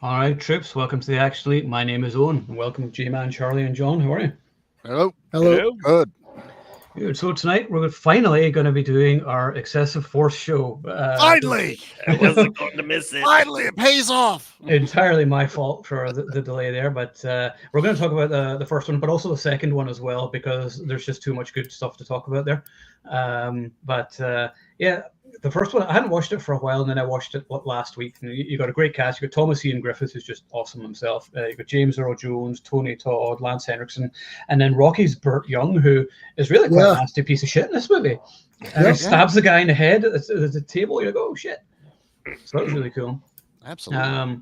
All right, troops, welcome to the Actually. My name is Owen. And welcome, J-Man, Charlie, and John. How are you? Hello. Hello. Good. Good. So tonight we're finally going to be doing our excessive force show. Finally, I wasn't going to miss it. finally, it pays off. Entirely my fault for the delay there, but we're going to talk about the first one, but also the second one as well, because there's just too much good stuff to talk about there. Yeah, the first one, I hadn't watched it for a while, and then I watched it last week. And you got a great cast. You got Thomas Ian Griffith, who's just awesome himself. You got James Earl Jones, Tony Todd, Lance Henriksen, and then Rocky's Burt Young, who is really quite a nasty piece of shit in this movie. And he stabs the guy in the head at the table. You're like, oh shit! So that was really cool. Absolutely.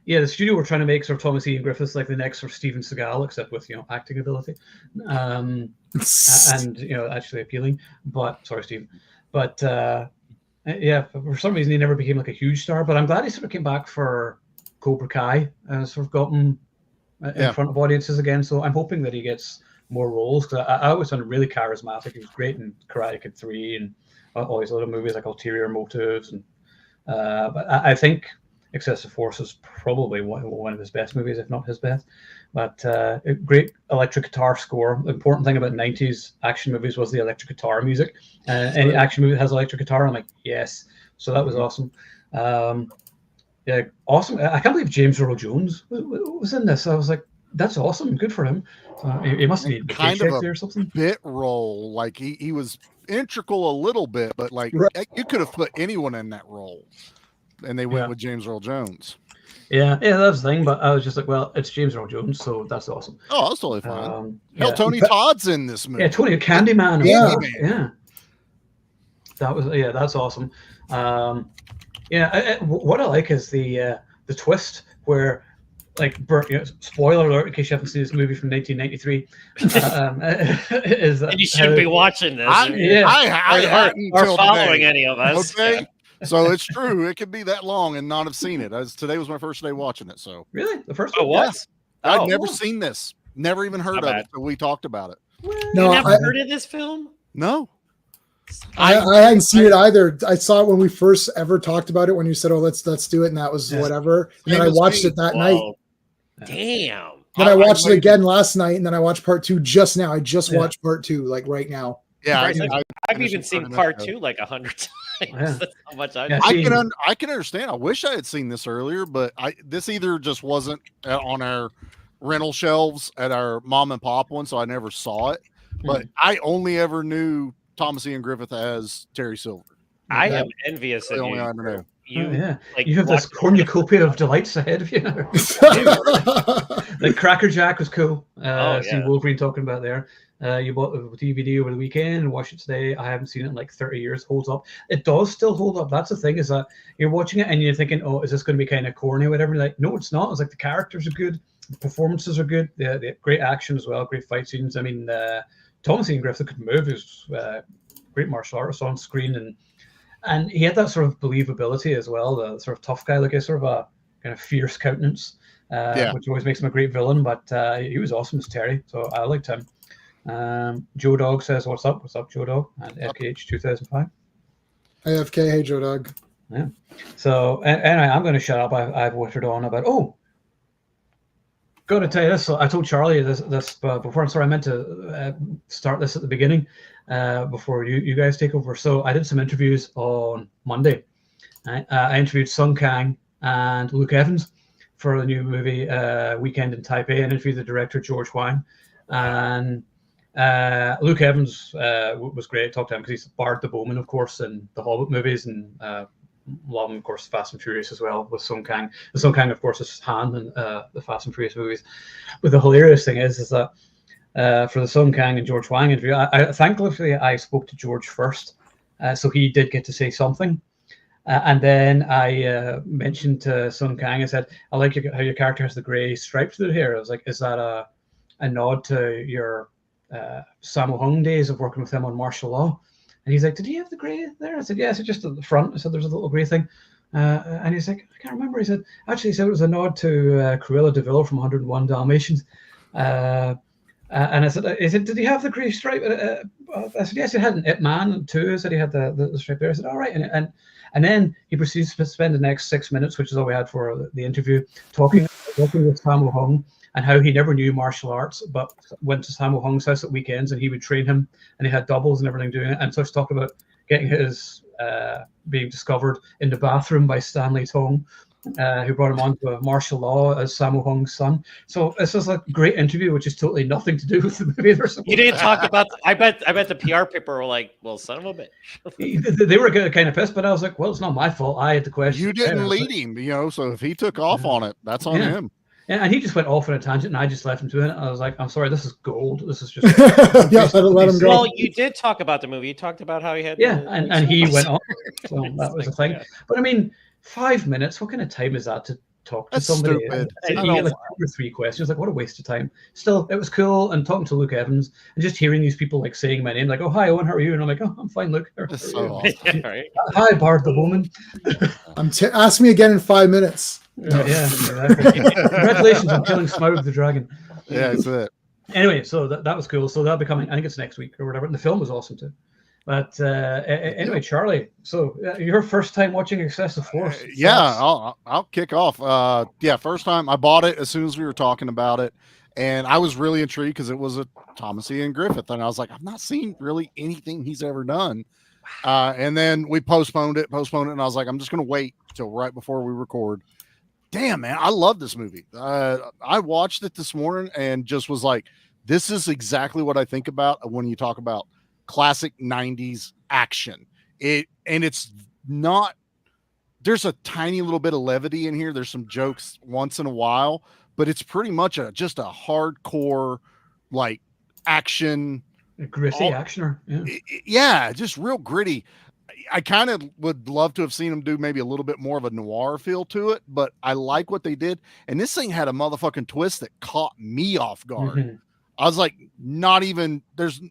Yeah, the studio were trying to make sort of Thomas Ian Griffiths like the next sort of Steven Seagal, except with acting ability, and actually appealing. But sorry, Steve. But yeah, for some reason he never became like a huge star. But I'm glad he sort of came back for Cobra Kai and sort of gotten in front of audiences again. So I'm hoping that he gets more roles, because I always found him really charismatic. He was great in Karate Kid 3 and all these other movies like Ulterior Motives. And but I think Excessive Force is probably one of his best movies, if not his best. But a great electric guitar score. The important thing about 90s action movies was the electric guitar music. Any action movie that has electric guitar, I'm like, yes. So that was awesome. Yeah, awesome. I can't believe James Earl Jones was in this. I was like, that's awesome. Good for him. He must need kind of a or something. Bit role. Like he was integral a little bit, but like you could have put anyone in that role. And they went with James Earl Jones. Yeah, that's the thing. But I was just like, well, it's James Earl Jones, so that's awesome. Oh, that's totally fine. Hell, Tony Todd's in this movie. Yeah, Tony Candyman. Yeah. That was that's awesome. What I like is the twist where, like, Burt, spoiler alert in case you haven't seen this movie from 1993, is that and you shouldn't be watching this. or following today. any of us. Okay. Yeah. So it's true. It could be that long and not have seen it. Today was my first day watching it. So really, the first one? What? Yeah. I'd never seen this. Never even heard of it. So we talked about it. No, you never heard of this film? No. I hadn't seen it either. I saw it when we first ever talked about it, when you said, "Oh, let's do it," and that was whatever. And then I watched it that night. Damn. Then I watched it again last night, and then I watched part 2 just now. I just watched part 2 like right now. Yeah, I've even seen part 2 like 100 times. Yeah. That's how much I can understand. I wish I had seen this earlier, but this either just wasn't on our rental shelves at our mom and pop one, so I never saw it. But I only ever knew Thomas Ian Griffith as Terry Silver. I am envious of you. I know. You have this cornucopia of delights ahead of you. Like Cracker Jack was cool. See Wolverine talking about there. You bought the DVD over the weekend and watched it today. I haven't seen it in like 30 years. Holds up. It does still hold up. That's the thing, is that you're watching it and you're thinking, oh, is this going to be kind of corny or whatever? Like, no, it's not. It's like the characters are good. The performances are good. They have great action as well. Great fight scenes. I mean, Thomas Ian Griffith could move. He was great martial artist on screen, and he had that sort of believability as well. The sort of tough guy, like a sort of a kind of fierce countenance, which always makes him a great villain. But he was awesome as Terry, so I liked him. Joe Dog says, "What's up? What's up, Joe Dog?" And FKH 2005. AFK, hey Joe Dog. Yeah. So anyway, I'm going to shut up. I've wittered on about. Got to tell you this. So I told Charlie this before. I'm sorry, I meant to start this at the beginning before you guys take over. So I did some interviews on Monday. I interviewed Sung Kang and Luke Evans for the new movie Weekend in Taipei, and interviewed the director George Huang. And Luke Evans was great. I talked to him because he's Bard the Bowman, of course, in the Hobbit movies, and love him, of course, Fast and Furious as well with Sung Kang. The Sung Kang, of course, is Han in the Fast and Furious movies. But the hilarious thing is that for the Sung Kang and George Huang interview, thankfully I spoke to George first, so he did get to say something. And then I mentioned to Sung Kang, I said, I like how your character has the grey stripes through the hair. I was like, is that a nod to your Sammo Hung days of working with him on martial law? And he's like, did he have the grey there? I said, yes, it's just at the front. I said, there's a little grey thing. And he's like, I can't remember. He said, actually, he said it was a nod to Cruella de Vil from 101 Dalmatians. And I said, did he have the grey stripe? I said, yes, he had an Ip Man too. I said he had the stripe there. I said, all right. And then he proceeds to spend the next 6 minutes, which is all we had for the interview, talking with Sammo Hung and how he never knew martial arts, but went to Sammo Hung's house at weekends and he would train him, and he had doubles and everything doing it. And so he's talking about getting his being discovered in the bathroom by Stanley Tong, who brought him on to martial law as Sammo Hung's son. So this is a great interview, which is totally nothing to do with the movie. You didn't talk about. I bet the PR people were like, "Well, son of a bitch." They were kind of pissed, but I was like, "Well, it's not my fault. I had the question. You didn't lead him, so if he took off on it, that's on him." Yeah, and he just went off on a tangent, and I just left him to it. I was like, "I'm sorry, this is gold. This is just." Let him go. Well, you did talk about the movie. You talked about how he had. And he went on. So that was the thing. But I mean, 5 minutes. What kind of time is that to talk to somebody? Stupid. And you get like 2 or 3 questions. Like, what a waste of time. Still, it was cool. And talking to Luke Evans and just hearing these people like saying my name, like, "Oh, hi, Owen, how are you?" And I'm like, "Oh, I'm fine, Luke." That's so awesome. Right. Hi, Bard the woman. Ask me again in 5 minutes. Yeah. Congratulations on killing Smaug the dragon. Yeah, that's it. Anyway, so that was cool. So that'll be coming. I think it's next week or whatever. And the film was awesome too. But anyway, Charlie. So your first time watching Excessive Force? I'll kick off. First time I bought it as soon as we were talking about it, and I was really intrigued because it was a Thomas Ian Griffith, and I was like, I've not seen really anything he's ever done. And then we postponed it, and I was like, I'm just going to wait till right before we record. Damn, man, I love this movie. I watched it this morning and just was like, this is exactly what I think about when you talk about classic 90s action. It's not, there's a tiny little bit of levity in here. There's some jokes once in a while, but it's pretty much just a hardcore like action. A gritty actioner. Yeah, just real gritty. I kind of would love to have seen them do maybe a little bit more of a noir feel to it, but I like what they did. And this thing had a motherfucking twist that caught me off guard. Mm-hmm. I was like, there's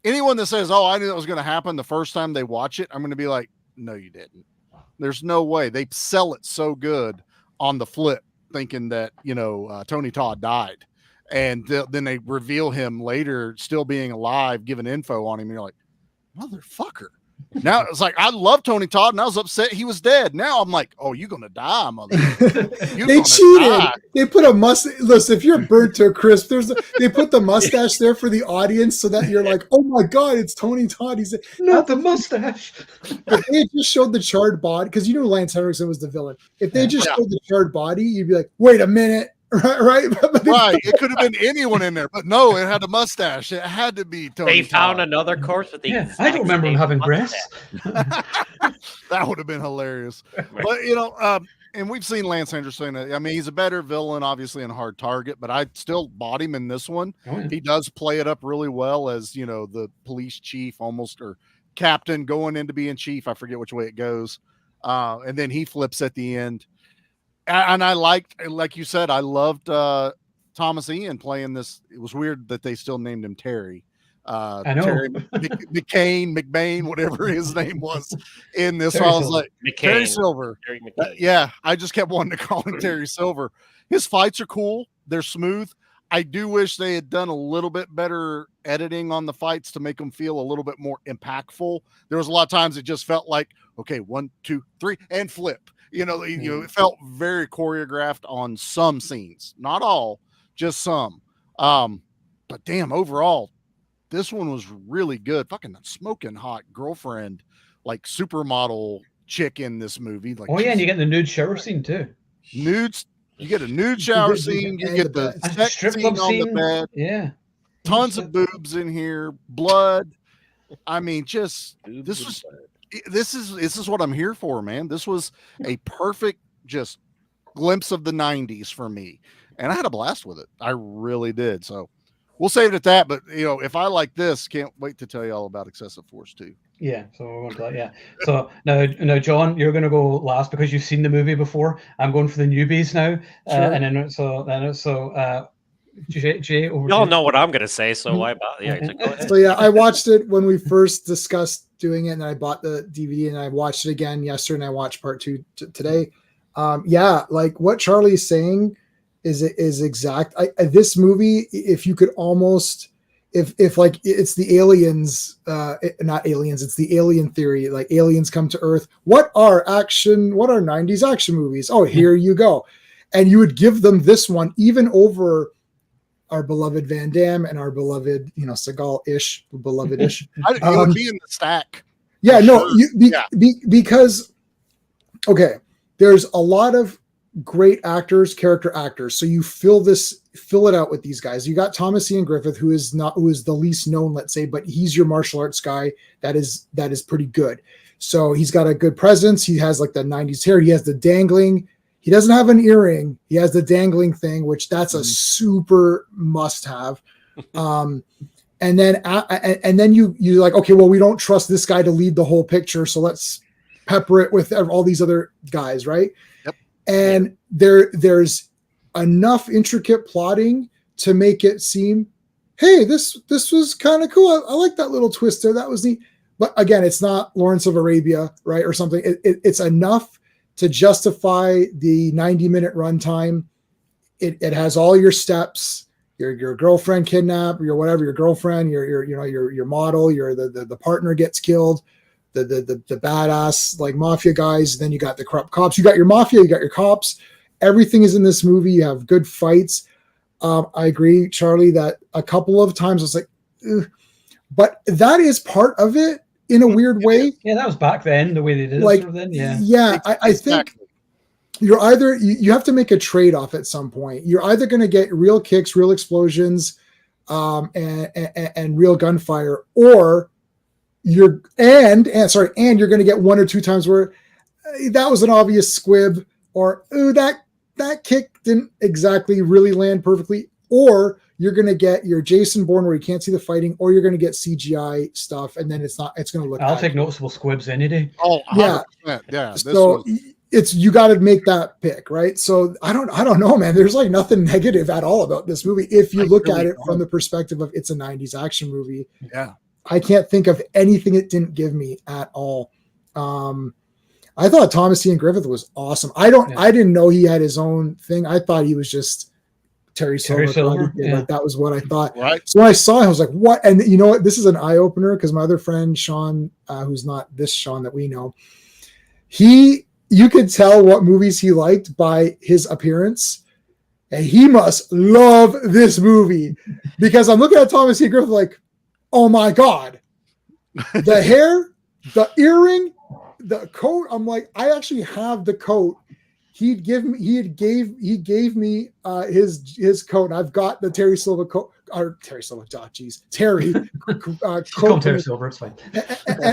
anyone that says, "Oh, I knew that was going to happen," the first time they watch it, I'm going to be like, "No, you didn't." There's no way. They sell it so good on the flip, thinking that, Tony Todd died. And then they reveal him later still being alive, giving info on him. And you're like, motherfucker. Now it's like, I love Tony Todd and I was upset he was dead. Now I'm like, oh, you're going to die, motherfucker. They cheated. Die. They put a mustache. Listen, if you're burnt to a crisp, they put the mustache there for the audience so that you're like, oh my God, it's Tony Todd. He's not the mustache. If they just showed the charred body, because Lance Henriksen was the villain. If they just showed the charred body, you'd be like, wait a minute. Right. Right. It could have been anyone in there, but no, it had a mustache. It had to be Tony They found Todd. Another corpse with the I don't remember him having breasts. That would have been hilarious. But and we've seen Lance Henriksen. I mean, he's a better villain, obviously, in Hard Target, but I still bought him in this one. Oh, yeah. He does play it up really well as, the police chief almost, or captain going into being chief. I forget which way it goes. And then he flips at the end. And I liked, like you said, I loved Thomas Ian playing this. It was weird that they still named him Terry. I know. Terry McBain, whatever his name was in this. So I was like, Terry Silver. I just kept wanting to call him Terry Silver. His fights are cool. They're smooth. I do wish they had done a little bit better editing on the fights to make them feel a little bit more impactful. There was a lot of times it just felt like, okay, 1, 2, 3, and flip. It felt very choreographed on some scenes, not all, just some. But damn, overall, this one was really good. Fucking smoking hot girlfriend, like supermodel chick in this movie. Like, and you get the nude shower scene too. Nudes. You get a nude shower scene. You get the sex scene on the bed. Yeah. Tons of boobs in here. Blood. I mean, this is what I'm here for, man. This was a perfect just glimpse of the 90s for me. And I had a blast with it. I really did. So we'll save it at that. But, if I like this, can't wait to tell you all about Excessive Force 2. Yeah. So we're going to that. Yeah. So now, John, you're going to go last because you've seen the movie before. I'm going for the newbies now. Sure. Jay, y'all know what I'm going to say, so why bother? Yeah, go ahead. So I watched it when we first discussed doing it, and I bought the DVD and I watched it again yesterday, and I watched part 2 today. Like what Charlie's saying is exact. This movie, if you could almost, if like it's the aliens, not aliens, it's the alien theory, like aliens come to Earth. What are 90s action movies? Oh, here you go. And you would give them this one even over our beloved Van Damme and our beloved, Seagal-ish, beloved-ish. It would be in the stack. Yeah, no, because, okay, there's a lot of great actors, character actors. So you fill it out with these guys. You got Thomas Ian Griffith, who is the least known, let's say, but he's your martial arts guy that is pretty good. So he's got a good presence. He has like the 90s hair. He has the dangling. He doesn't have an earring. He has the dangling thing, which that's a super must have. And then you like, okay, well, we don't trust this guy to lead the whole picture. So let's pepper it with all these other guys. Right. Yep. And there's enough intricate plotting to make it seem, hey, this was kind of cool. I like that little twist there. That was neat. But again, it's not Lawrence of Arabia, right? Or something. It's enough to justify the 90-minute runtime. It has all your steps, your girlfriend kidnapped, your whatever, your girlfriend, your model, the partner gets killed, the badass like mafia guys. Then you got the corrupt cops. You got your mafia. You got your cops. Everything is in this movie. You have good fights. I agree, Charlie, that a couple of times I was like, ugh. But that is part of it in a weird way. Yeah, that was back then, the way they did it. Like, sort of then, yeah. Yeah, I think you're either, you have to make a trade-off at some point. You're either going to get real kicks, real explosions, and real gunfire, or you're going to get one or two times where that was an obvious squib, or that kick didn't exactly really land perfectly, or you're going to get your Jason Bourne where you can't see the fighting, or you're going to get CGI stuff, and then it's going to look. I'll take noticeable squibs any day. Oh, 100%. Yeah. So you got to make that pick, right? So I don't know, man. There's like nothing negative at all about this movie if you look at it from the perspective of it's a 90s action movie. Yeah, I can't think of anything it didn't give me at all. I thought Thomas Ian Griffith was awesome. I didn't know he had his own thing. I thought he was just Terry Silver. Yeah. Like, that was what I thought. right. So when I saw it, I was like, what? And you know what? This is an eye opener because my other friend, Sean, who's not this Sean that we know, you could tell what movies he liked by his appearance. And he must love this movie because I'm looking at Thomas Ian Griffith like, oh my God, the hair, the earring, the coat. I'm like, I actually have the coat. He gave me his coat, and I've got the Terry Silva coat. Or Terry Silva, Terry coat. Terry Silver, it's fine.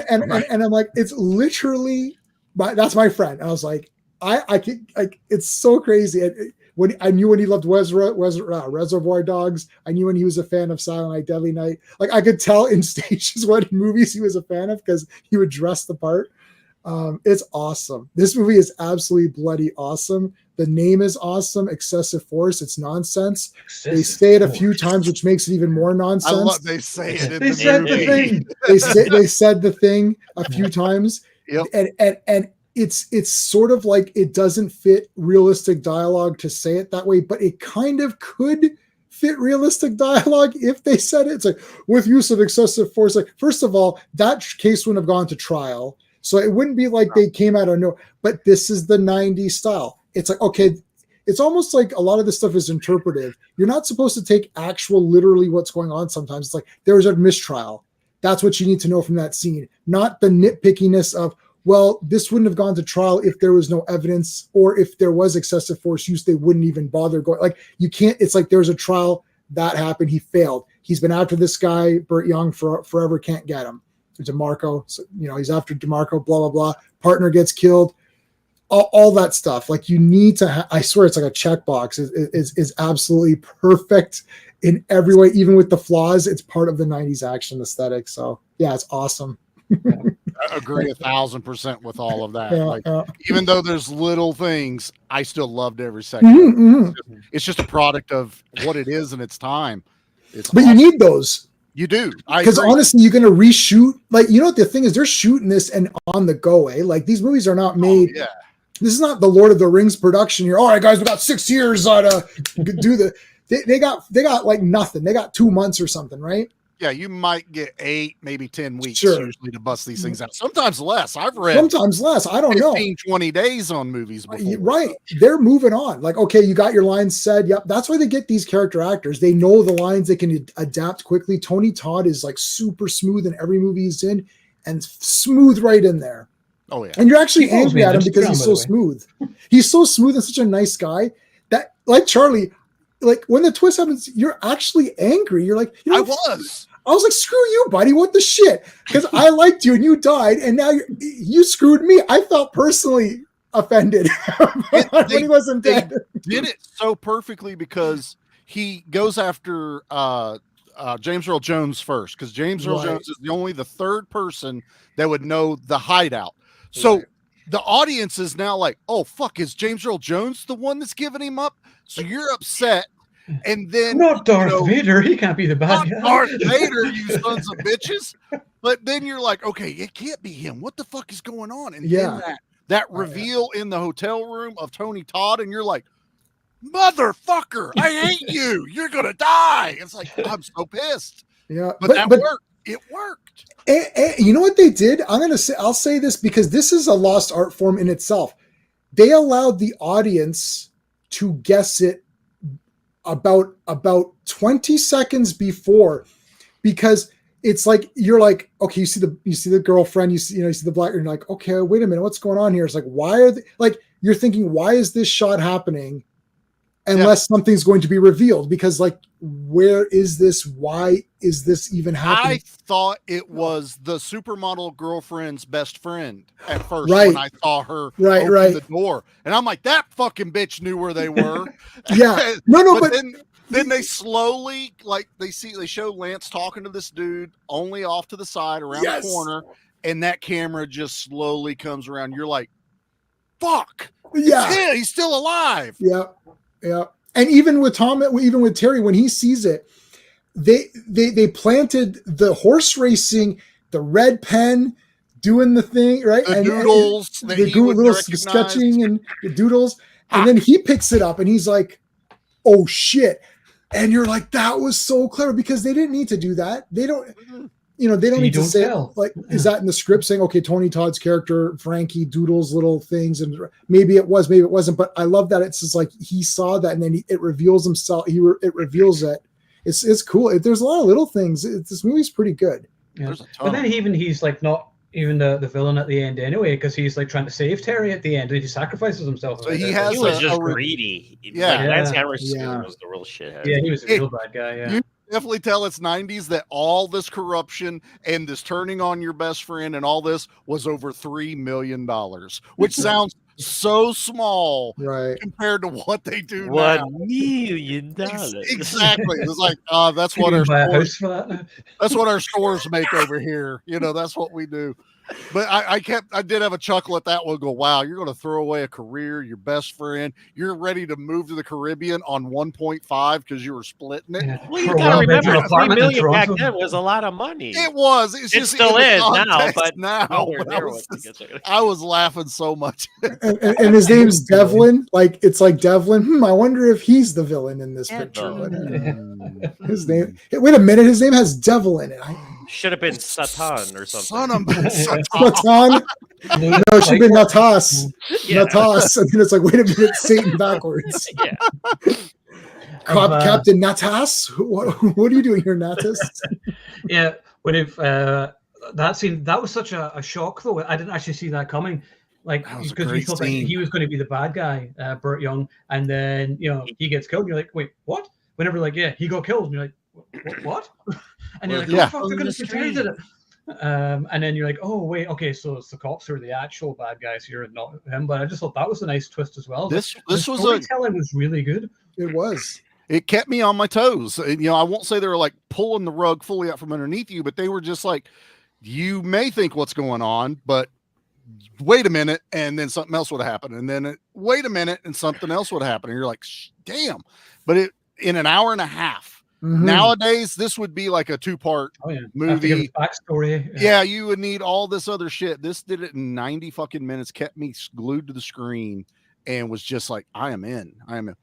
And I'm like, it's literally that's my friend. And I was like, it's so crazy. When I knew when he loved Reservoir Dogs, I knew when he was a fan of Silent Night, Deadly Night. Like I could tell in stages what movies he was a fan of because he would dress the part. It's awesome. This movie is absolutely bloody awesome. The name is awesome. Excessive Force. It's nonsense. They say it a few times, which makes it even more nonsense. I love they say it. In They said the thing. They said the thing a few times. Yep. And it's sort of like it doesn't fit realistic dialogue to say it that way, but it kind of could fit realistic dialogue if they said it. It's like with use of excessive force. Like, first of all, that case wouldn't have gone to trial. So it wouldn't be like they came out of no, but this is the 90s style. It's like, okay, it's almost like a lot of this stuff is interpretive. You're not supposed to take actual, literally what's going on sometimes. It's like there was a mistrial. That's what you need to know from that scene, not the nitpickiness of, well, this wouldn't have gone to trial if there was no evidence, or if there was excessive force use, they wouldn't even bother going. Like, you can't, it's like there's a trial that happened. He failed. He's been after this guy, Burt Young, forever, can't get him. DeMarco, so, he's after DeMarco, blah, blah, blah. Partner gets killed. All that stuff. Like, you need to, I swear it's like a checkbox. Is absolutely perfect in every way, even with the flaws. It's part of the 90s action aesthetic. So yeah, it's awesome. I agree 1,000% with all of that. Even though there's little things, I still loved every second. Mm-hmm. It's just a product of what it is in its time. But you need those. You do. Because honestly, you're going to reshoot. Like, what the thing is? They're shooting this and on the go, eh? Like, these movies are not made. Oh, yeah. This is not the Lord of the Rings production. You're all right, guys. We got 6 years to do the. They got like nothing. They got 2 months or something, right? Yeah, you might get 8, maybe 10 weeks Sure. usually to bust these things out. Sometimes less. I've read Sometimes less. I don't know. 15, 20 days on movies before. Right. They're moving on. Like, okay, you got your lines said. Yep. That's why they get these character actors. They know the lines. They can adapt quickly. Tony Todd is like super smooth in every movie he's in and smooth right in there. Oh, yeah. And you're actually He follows angry me on at him because Instagram, he's by so the way. smooth. He's so smooth and such a nice guy that, like Charlie, like when the twist happens, you're actually angry. You're like, you know, I was like, screw you, buddy. What the shit? Because I liked you and you died, and now you screwed me. I felt personally offended when he wasn't dead. Did it so perfectly because he goes after James Earl Jones first, because James Earl Jones is the third person that would know the hideout. So the audience is now like, oh, fuck, is James Earl Jones the one that's giving him up? So you're upset. And then not Darth Vader. He can't be the bad guy. Darth Vader, you sons of bitches. But then you're like, okay, it can't be him. What the fuck is going on? And then that reveal in the hotel room of Tony Todd, and you're like, motherfucker, I hate you. You're gonna die. It's like, I'm so pissed. Yeah, but that worked. It worked. And you know what they did? I'll say this because this is a lost art form in itself. They allowed the audience to guess it about 20 seconds before, because it's like you're like, okay, you see the girlfriend, you see the black, you're like, okay, wait a minute, what's going on here? It's like, why are they, like, you're thinking, why is this shot happening unless something's going to be revealed? Because like, where is this? Why is this even happening? I thought it was the supermodel girlfriend's best friend at first when I saw her open the door, and I'm like, that fucking bitch knew where they were. Yeah, but then they slowly, like, they show Lance talking to this dude only off to the side around the corner, and that camera just slowly comes around. You're like, fuck, yeah, he's still alive. Yeah. And even with Terry, when he sees it, they planted the horse racing, the red pen doing the thing, right? The doodles, the little sketching and the doodles. And then he picks it up and he's like, oh shit. And you're like, that was so clever, because they didn't need to do that. They don't need to say, like, is that in the script saying, okay, Tony Todd's character, Frankie, doodles little things, and maybe it was, maybe it wasn't. But I love that it's just like he saw that, and then it reveals himself. It reveals it. It's cool. There's a lot of little things. This movie's pretty good. Yeah. But then he's like not even the villain at the end anyway, because he's like trying to save Terry at the end, and he sacrifices himself. So he was just greedy. Yeah, Lance Henriksen was the real shithead. Yeah, he was a real bad guy. Yeah. You definitely tell it's 90s that all this corruption and this turning on your best friend and all this was over $3 million, which sounds so small compared to what they do now. $1 million. Exactly. It's like, that's what our stores make over here. That's what we do. But I did have a chuckle at that one. Go, wow, you're going to throw away a career, your best friend. You're ready to move to the Caribbean on 1.5 because you were splitting it. Yeah. Well, you got to remember, $3 million back then was a lot of money. It was. It still is now, but I was laughing so much. and his name's Devlin. Like, it's like Devlin. I wonder if he's the villain in this picture. His name. Wait a minute. His name has Devil in it. Should have been Satan or something. Satan? No, it should have been Natas. Natas. And then it's like, wait a minute, Satan backwards. Yeah. Captain Natas? What are you doing here, Natas? Yeah, when that scene, that was such a shock, though. I didn't actually see that coming. Like, because we thought that he was going to be the bad guy, Burt Young, and then he gets killed. And you're like, wait, what? Whenever he got killed, and you're like, what? And you're like, oh, fuck, they're going to pretend it. And then you're like, oh, wait, okay, so it's the cops who are the actual bad guys here, not him. But I just thought that was a nice twist as well. This storytelling was really good. It was. It kept me on my toes. I won't say they were like pulling the rug fully out from underneath you, but they were just like, you may think what's going on, but wait a minute, and then something else would happen, and then wait a minute, and something else would happen, and you're like, damn. But in an hour and a half. Mm-hmm. Nowadays, this would be like a 2-part movie. Backstory. Yeah, you would need all this other shit. This did it in 90 fucking minutes, kept me glued to the screen, and was just like, I am in.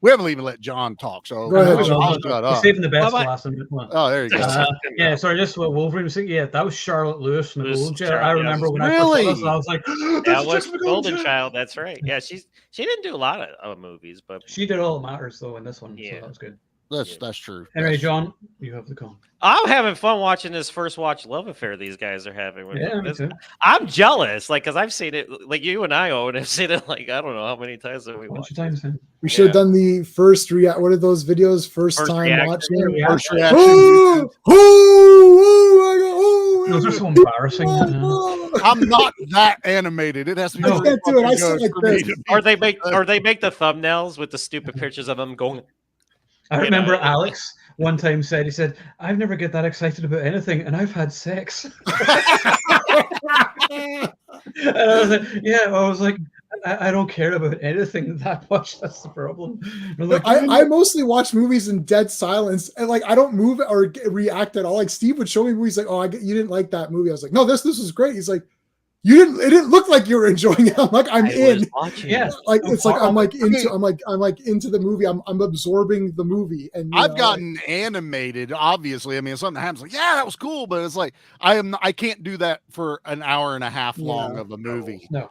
We haven't even let John talk, so Go ahead, I'll John. shut We're up. saving the best for Bye-bye. last. Oh, there you go. Yeah, sorry, just what Wolverine was saying. Yeah, that was Charlotte Lewis from the Lewis, Golden Child. Charlotte, I yeah. remember when I first saw Really? this, I was like, That "That's was just the Golden Child. That's right. Yeah, she didn't do a lot of movies, but She did all that matters though in this one, Yeah. so that was good. That's true. Anyway, That's- John, you have the con. I'm having fun watching this first watch love affair these guys are having. With Yeah, me this. too. I'm jealous, like, because I've seen it, like you and I, Owen, have seen it, like, I don't know how many times have we Bunch watched of times, man. We should have Yeah. done the first what are those videos? First First time reaction. watching. Yeah, First reaction. Oh, oh, Those are my so God, embarrassing. I'm not that animated. It has to be. I really can't do it. I fucking sit good like for me this. to be- Or they make the thumbnails with the stupid pictures of them going. I You remember know, Alex one time he said, "I've never get that excited about anything, and I've had sex." And I was like, I don't care about anything that much. That's the problem. I was like, I mostly watch movies in dead silence, and like I don't move or react at all. Like Steve would show me movies, like, "Oh, you didn't like that movie." I was like, "No, this was great." He's like, "You didn't. It didn't look like you were enjoying it." I'm like, "I'm I in." was watching. yeah. Like it's like I'm like into mean- I'm like into the movie. I'm absorbing the movie, and you I've know, gotten animated. Obviously, I mean, if something happens, like, yeah, that was cool, but it's like I can't do that for an hour and a half long Yeah. of a movie. No.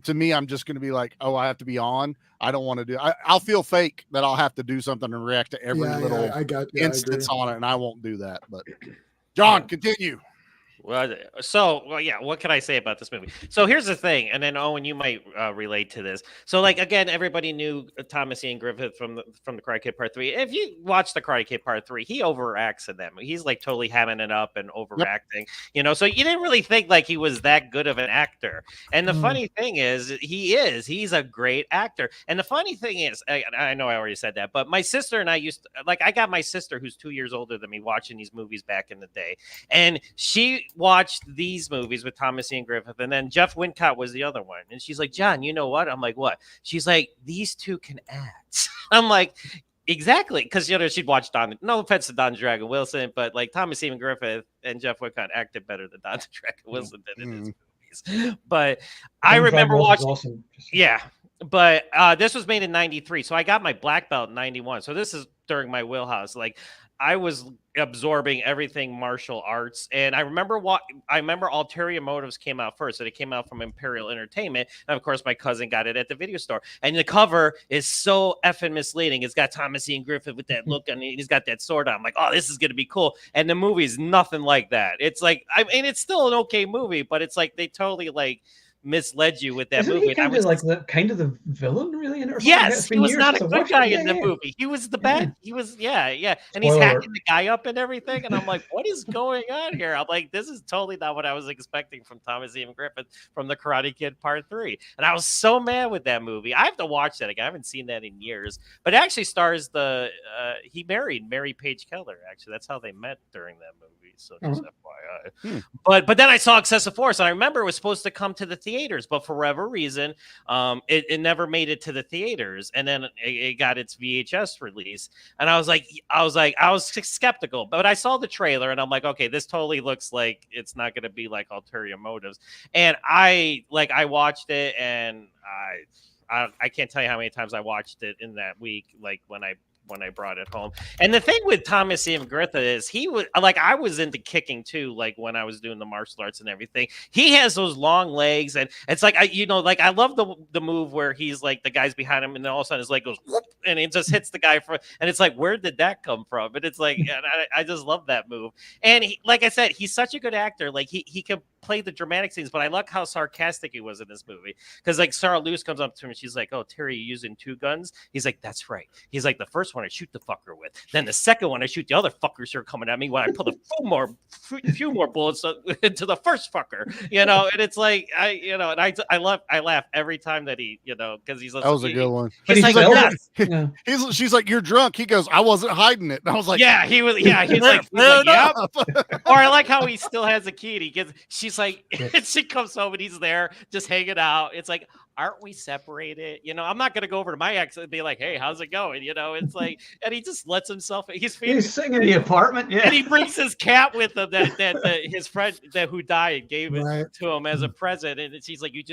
To me, I'm just going to be like, oh, I have to be on. I don't want to do. I'll feel fake that I'll have to do something and react to every little I got instance on it, and I won't do that. But John, continue. Well, yeah, what can I say about this movie? So here's the thing, and then Owen, you might relate to this. So, like, again, everybody knew Thomas Ian Griffith from the Karate Kid Part 3. If you watch the Karate Kid Part 3, he overacts in them. He's like totally hamming it up and overacting, you know. So you didn't really think like he was that good of an actor. And the funny thing is, he's a great actor. And the funny thing is, I know I already said that, but my sister and I I got my sister who's 2 years older than me watching these movies back in the day, and she watched these movies with Thomas Ian Griffith, and then Jeff Wincott was the other one. And she's like, John, you know what? I'm like, what? She's like, these two can act. I'm like, exactly, because you know she'd watch Don. No offense to Don Dragon Wilson, but like Thomas Ian Griffith and Jeff Wincott acted better than Don Dragon Wilson did in his movies. But I remember watching. Awesome. Yeah. But this was made in 93. So I got my black belt in 91. So this is during my wheelhouse. Like I was absorbing everything martial arts. And I remember Ulterior Motives came out first. So it came out from Imperial Entertainment. And of course, my cousin got it at the video store. And the cover is so effing misleading. It's got Thomas Ian Griffith with that look, and he's got that sword on. I'm like, oh, this is going to be cool. And the movie is nothing like that. It's like, I mean, it's still an okay movie, but it's like they totally like misled you with that Isn't movie. he kind of like the villain, really? In it or something? Yes, It's he been was years not a since I good watched guy it. in the movie. He was the bad. He was, yeah. And he's Spoiler hacking alert. the guy up and everything. And I'm like, what is going on here? I'm like, this is totally not what I was expecting from Thomas Ian Griffith from the Karate Kid Part 3. And I was so mad with that movie. I have to watch that again. I haven't seen that in years. But it actually stars he married Mary Page Keller. Actually, that's how they met during that movie. So just FYI. But then I saw Excessive Force, and I remember it was supposed to come to the theaters, but for whatever reason, it never made it to the theaters, and then it got its VHS release. And I was skeptical, but I saw the trailer, and I'm like, okay, this totally looks like it's not going to be like Ulterior Motives. And I watched it, and I can't tell you how many times I watched it in that week, like when I brought it home. And the thing with Thomas Ian Griffith is he was like, I was into kicking too, like when I was doing the martial arts and everything. He has those long legs, and it's like, I love the move where he's like, the guy's behind him, and then all of a sudden his leg goes whoop, and it just hits the guy and it's like, where did that come from? And it's like, and I just love that move. And he, like I said, he's such a good actor. Like he can play the dramatic scenes, but I like how sarcastic he was in this movie. Because like Sarah Lewis comes up to him and she's like, oh, Terry, you using two guns? He's like, that's right. He's like, the first one I shoot the fucker with, then the second one I shoot the other fuckers who are coming at me when I put a few more bullets into the first fucker, you know. And it's like, I laugh every time that he, because he's That was a good one. He's like, yes. She's like, you're drunk. He goes, I wasn't hiding it. And I was like, yeah, he's like, yep. Or I like how he still has a key, and she's like, she comes home and he's there just hanging out. It's like, aren't we separated? I'm not gonna go over to my ex and be like, hey, how's it going? It's like, and he just lets himself. He's sitting in the apartment, yeah. And he brings his cat with him that his friend who died gave it to him as a present. And she's like, you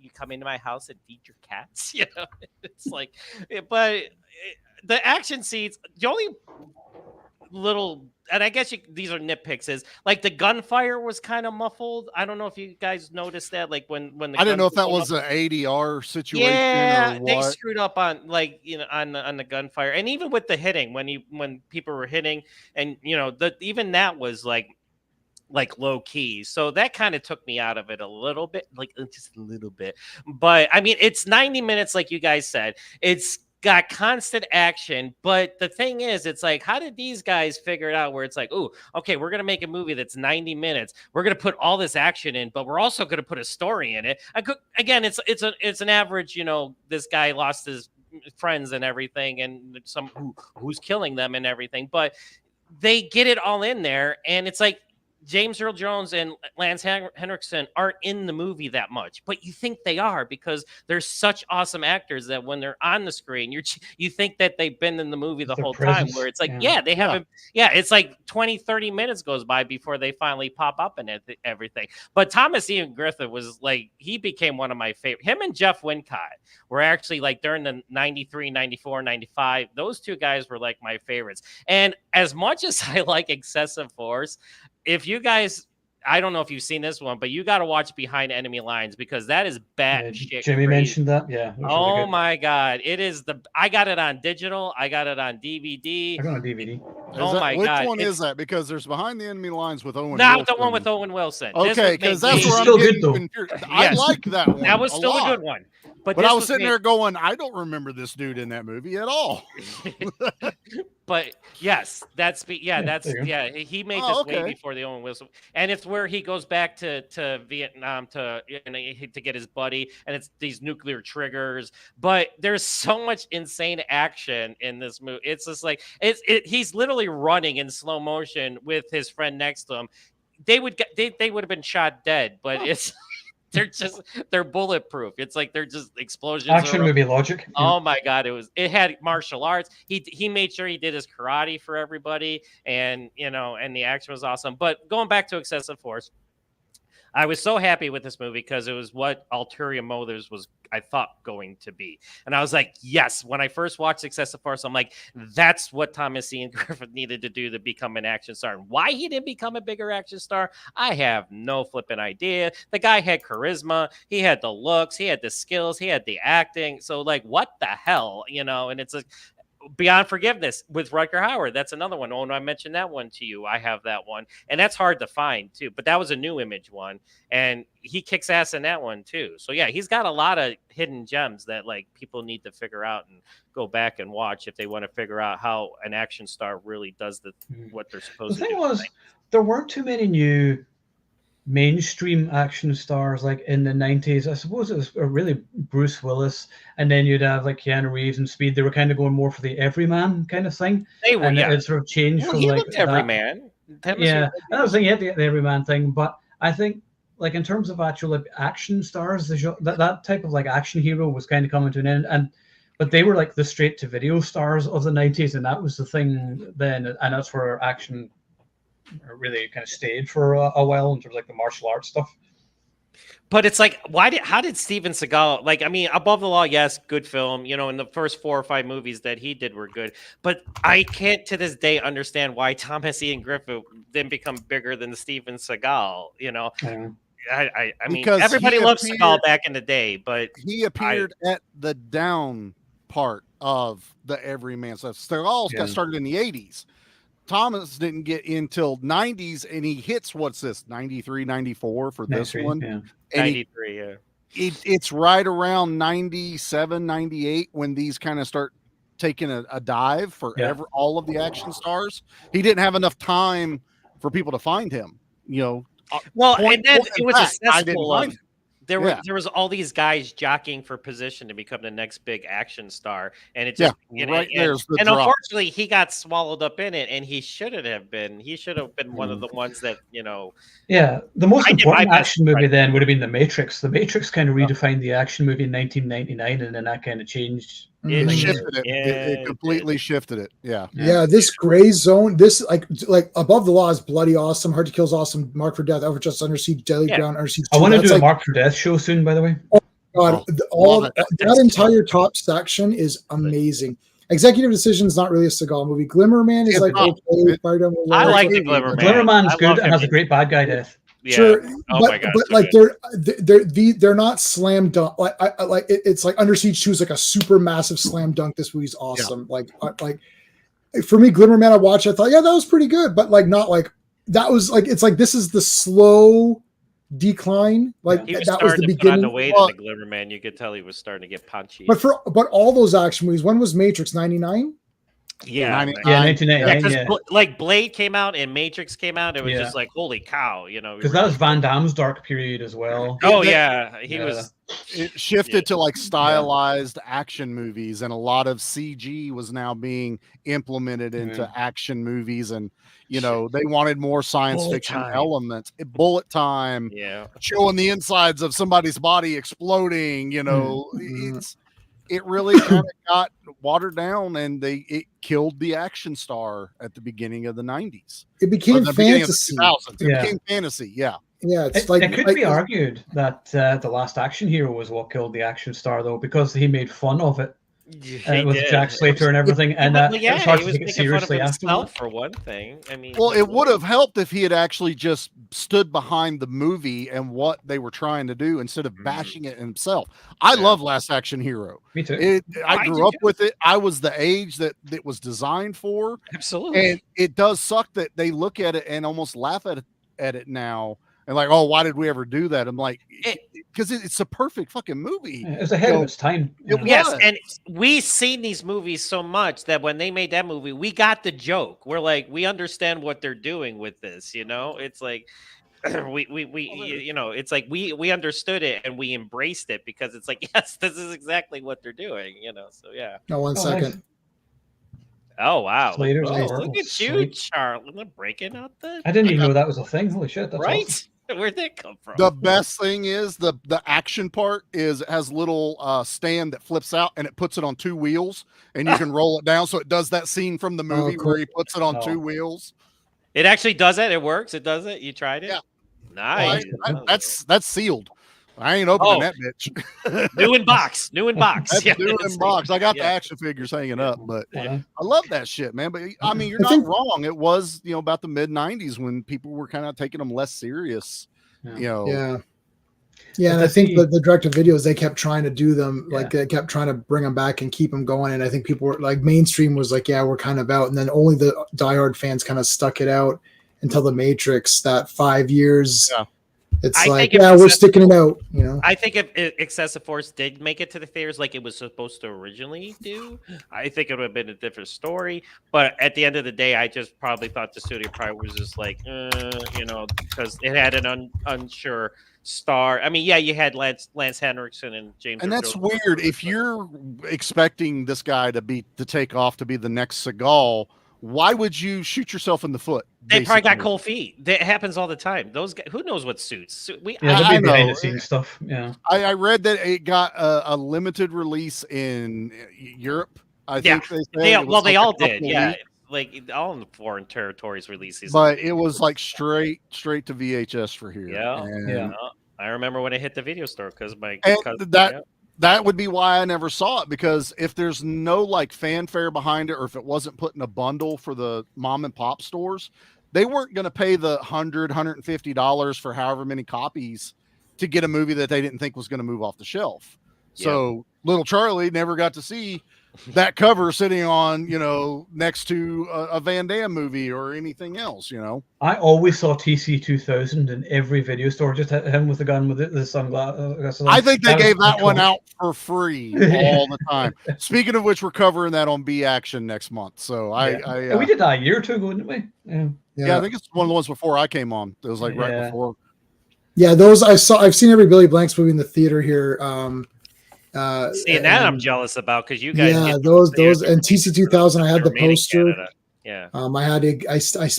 you come into my house and feed your cats. You know, it's like, but the action scenes, the only little, and I guess these are nitpicks, is like the gunfire was kind of muffled. I don't know if you guys noticed that, like when the I didn't know if that guns was an ADR situation yeah, or they what. screwed up on, like, you know, on the gunfire, and even with the hitting when people were hitting, and you know, even that was like low key. So that kind of took me out of it a little bit, like just a little bit. But I mean, it's 90 minutes, like you guys said. It's got constant action. But the thing is, it's like, how did these guys figure it out where it's like, oh, okay, we're going to make a movie that's 90 minutes. We're going to put all this action in, but we're also going to put a story in it. Again, it's an average, you know, this guy lost his friends and everything, and who's killing them and everything. But they get it all in there, and it's like, James Earl Jones and Lance Henriksen aren't in the movie that much, but you think they are because they're such awesome actors that when they're on the screen, you think that they've been in the movie the whole time, where it's like, they haven't. Yeah, it's like 20, 30 minutes goes by before they finally pop up in everything. But Thomas Ian Griffith was like, he became one of my favorite. Him and Jeff Wincott were actually, like, during the 93, 94, 95, those two guys were like my favorites. And as much as I like Excessive Force, if you guys, I don't know if you've seen this one, but you got to watch Behind Enemy Lines, because that is bad shit. Jimmy mentioned that. Yeah. Oh really my God. It is I got it on digital. I got it on DVD. I got it on DVD. Which one is that? Because there's Behind the Enemy Lines with Owen Not Wilson. the one with Owen Wilson. Okay, because that's where still I'm good, getting confused. I like that one. That was still a good one. But I was sitting there going, I don't remember this dude in that movie at all. But yes, he made this way before the Owen Wilson, and it's where he goes back to Vietnam to get his buddy, and it's these nuclear triggers. But there's so much insane action in this movie. It's just like he's literally running in slow motion with his friend next to him. They would have been shot dead, but it's. They're bulletproof. It's like they're just explosions. Action movie logic. Oh my God. It had martial arts. He made sure he did his karate for everybody, and you know, and the action was awesome. But going back to Excessive Force, I was so happy with this movie because it was what Ulterior Motives was, I thought, going to be. And I was like, yes, when I first watched Excessive Force, I'm like, that's what Thomas Ian Griffith needed to do to become an action star. And why he didn't become a bigger action star, I have no flipping idea. The guy had charisma. He had the looks. He had the skills. He had the acting. So, like, what the hell, you know? And it's like, Beyond Forgiveness with Rutger Hauer. That's another one. Oh, no, I mentioned that one to you. I have that one. And that's hard to find, too. But that was a New Image one. And he kicks ass in that one, too. So, yeah, he's got a lot of hidden gems that, like, people need to figure out and go back and watch if they want to figure out how an action star really does what they're supposed to do. The thing was, there weren't too many new mainstream action stars like in the 90s. I suppose it was really Bruce Willis, and then you'd have like Keanu Reeves and Speed. They were kind of going more for the everyman kind of thing. They were, and yeah. it sort of changed from he like looked everyman. Yeah, and I was thinking the everyman thing, but I think like in terms of actual like action stars, that type of like action hero was kind of coming to an end, but they were like the straight to video stars of the 90s, and that was the thing then, and that's where action really kind of stayed for a while in terms of like the martial arts stuff. But it's like, how did Steven Seagal, like, I mean, Above the Law, yes, good film, you know, and the first 4 or 5 movies that he did were good, but I can't to this day understand why Thomas Ian Griffith didn't become bigger than Steven Seagal, you know. Yeah. I mean, Because everybody loved Seagal back in the day, but he appeared at the down part of the everyman stuff. Seagal got started in the 80s. Thomas didn't get in till 90s, and he hits, what's this, 93, 94 for this one? Yeah. 93, yeah. It's right around 97, 98 when these kind of start taking a dive for all of the action stars. He didn't have enough time for people to find him, you know. Well, and then it was I didn't find him. There was all these guys jockeying for position to become the next big action star, and it just and unfortunately he got swallowed up in it, and he shouldn't have been. He should have been one of the ones that, you know. Yeah, the most important action movie then would have been The Matrix. The Matrix kind of redefined the action movie in 1999, and then that kind of changed. It shifted it. It completely shifted it. Yeah. Yeah, this gray zone, this like Above the Law is bloody awesome. Hard to Kill is awesome. Mark for Death, Over Just, Under Siege, Deadly Ground, Under Siege. I want to do a Mark for Death show soon, by the way. God, that entire top section is amazing. Executive Decision is not really a Seagal movie. Glimmerman is like okay. I like the Glimmerman. Glimmerman's good and has a great bad guy death. Yeah. Sure, My God, but so like good. they're not slam dunk. It's like Under Siege 2 is like a super massive slam dunk. This movie's awesome. Yeah. Like for me, Glimmerman, I watched. I thought, yeah, that was pretty good, but like not like that was like it's like this is the slow decline. Like that was the beginning. Put on the weight of the Glimmerman. You could tell he was starting to get punchy. But all those action movies. When was Matrix? 99. Yeah, 1999. Yeah, like Blade came out and Matrix came out. It was just like, holy cow, you know. Because that was Van Damme's dark period as well. Oh yeah, he was. It shifted to like stylized action movies, and a lot of CG was now being implemented into action movies, and you know they wanted more science fiction elements. Bullet time, showing the insides of somebody's body exploding. You know, it really kind of got watered down, and it killed the action star at the beginning of the 90s. It became fantasy. It became fantasy, yeah. Yeah, it could be argued that The Last Action Hero was what killed the action star, though, because he made fun of it. With Jack Slater and everything, and it was hard to take it seriously afterwards. For one thing, I mean, well, it would have helped if he had actually just stood behind the movie and what they were trying to do instead of bashing it himself. I love Last Action Hero. Me too. I grew up with it. I was the age that it was designed for. Absolutely, and it does suck that they look at it and almost laugh at it now. And like, oh, why did we ever do that? I'm like, because it's a perfect fucking movie. It was ahead of its time. Yes, and we've seen these movies so much that when they made that movie, we got the joke. We're like, we understand what they're doing with this. You know, it's like you know, it's like we understood it and we embraced it because it's like, yes, this is exactly what they're doing. You know, so yeah. No, one second. Nice. Oh wow! Look at you, Charlie, breaking out the. I didn't even know that was a thing. Holy shit! That's right. Awesome. Where'd that come from? The best thing is the action part is it has a little stand that flips out and it puts it on two wheels and you can roll it down. So it does that scene from the movie where he puts it on two wheels. It actually does it. It works. It does it. You tried it? Yeah. Nice. Well, that's sealed. I ain't opening that bitch. New in box. New in box. That's new in box. I got the action figures hanging up, but I love that shit, man. But I mean, you're not wrong. It was, you know, about the mid 90s when people were kind of taking them less serious. You know. Yeah, and I think the direct to videos, they kept trying to do them, like they kept trying to bring them back and keep them going. And I think people were like, mainstream was like, yeah, we're kind of out. And then only the diehard fans kind of stuck it out until the Matrix, that 5 years. Yeah. It's like, yeah, we're sticking it out, you know. I think if Excessive Force did make it to the theaters like it was supposed to originally do, I think it would have been a different story. But at the end of the day, I just probably thought the studio probably was just like, you know, because it had an unsure star. I mean, yeah, you had Lance Henriksen and James. And that's weird. If you're expecting this guy to take off to be the next Seagal, why would you shoot yourself in the foot? They probably got cold feet. That happens all the time. Those guys, who knows what suits? I know stuff. Yeah, I read that it got a limited release in Europe. I think they said. They all did. Yeah, like all in the foreign territories releases. But it was like straight to VHS for here. Yeah. I remember when it hit the video store because my cousin, that would be why I never saw it, because if there's no like fanfare behind it, or if it wasn't put in a bundle for the mom and pop stores, they weren't going to pay the $150 for however many copies to get a movie that they didn't think was going to move off the shelf. So little Charlie never got to see that cover sitting on, you know, next to a Van Damme movie or anything else, you know. I always saw TC 2000 in every video store, just him with the gun with the sunglasses. I think they gave that one out for free all the time. Speaking of which, we're covering that on B Action next month. So we did that a year or two ago, didn't we? Yeah, I think it's one of the ones before I came on. It was like right before. Yeah, those I've seen every Billy Blanks movie in the theater here. Seeing that I'm jealous about because you guys those and TC 2000 I had the poster. I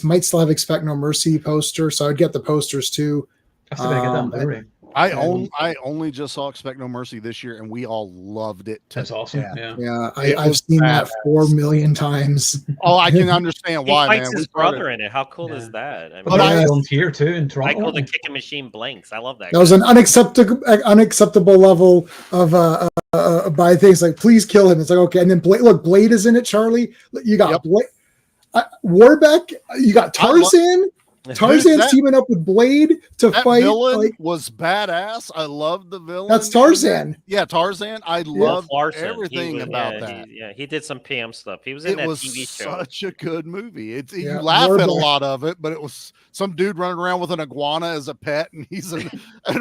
might still have Expect No Mercy poster, so I'd get the posters too. I still gotta get that. I only just saw Expect No Mercy this year, and we all loved it. That's awesome. death. Yeah. I've seen that 4 million times. Oh, I can understand why, He fights man. his brother in it. How cool is that? I But mean, that's filmed here too in I Toronto. call the kicking machine blanks. I love that. That was an unacceptable level of by things like please kill him. It's like okay, and then Blade is in it. Charlie, you got Blade, Warbeck. You got Tarzan. Tarzan's teaming up with Blade to fight. Villain was badass. I love the villain. That's Tarzan. Yeah, Tarzan. I love Larson. everything about that. He did some PM stuff. He was in that TV show. Such a good movie. You laugh at a lot of it, but it was some dude running around with an iguana as a pet, and he's a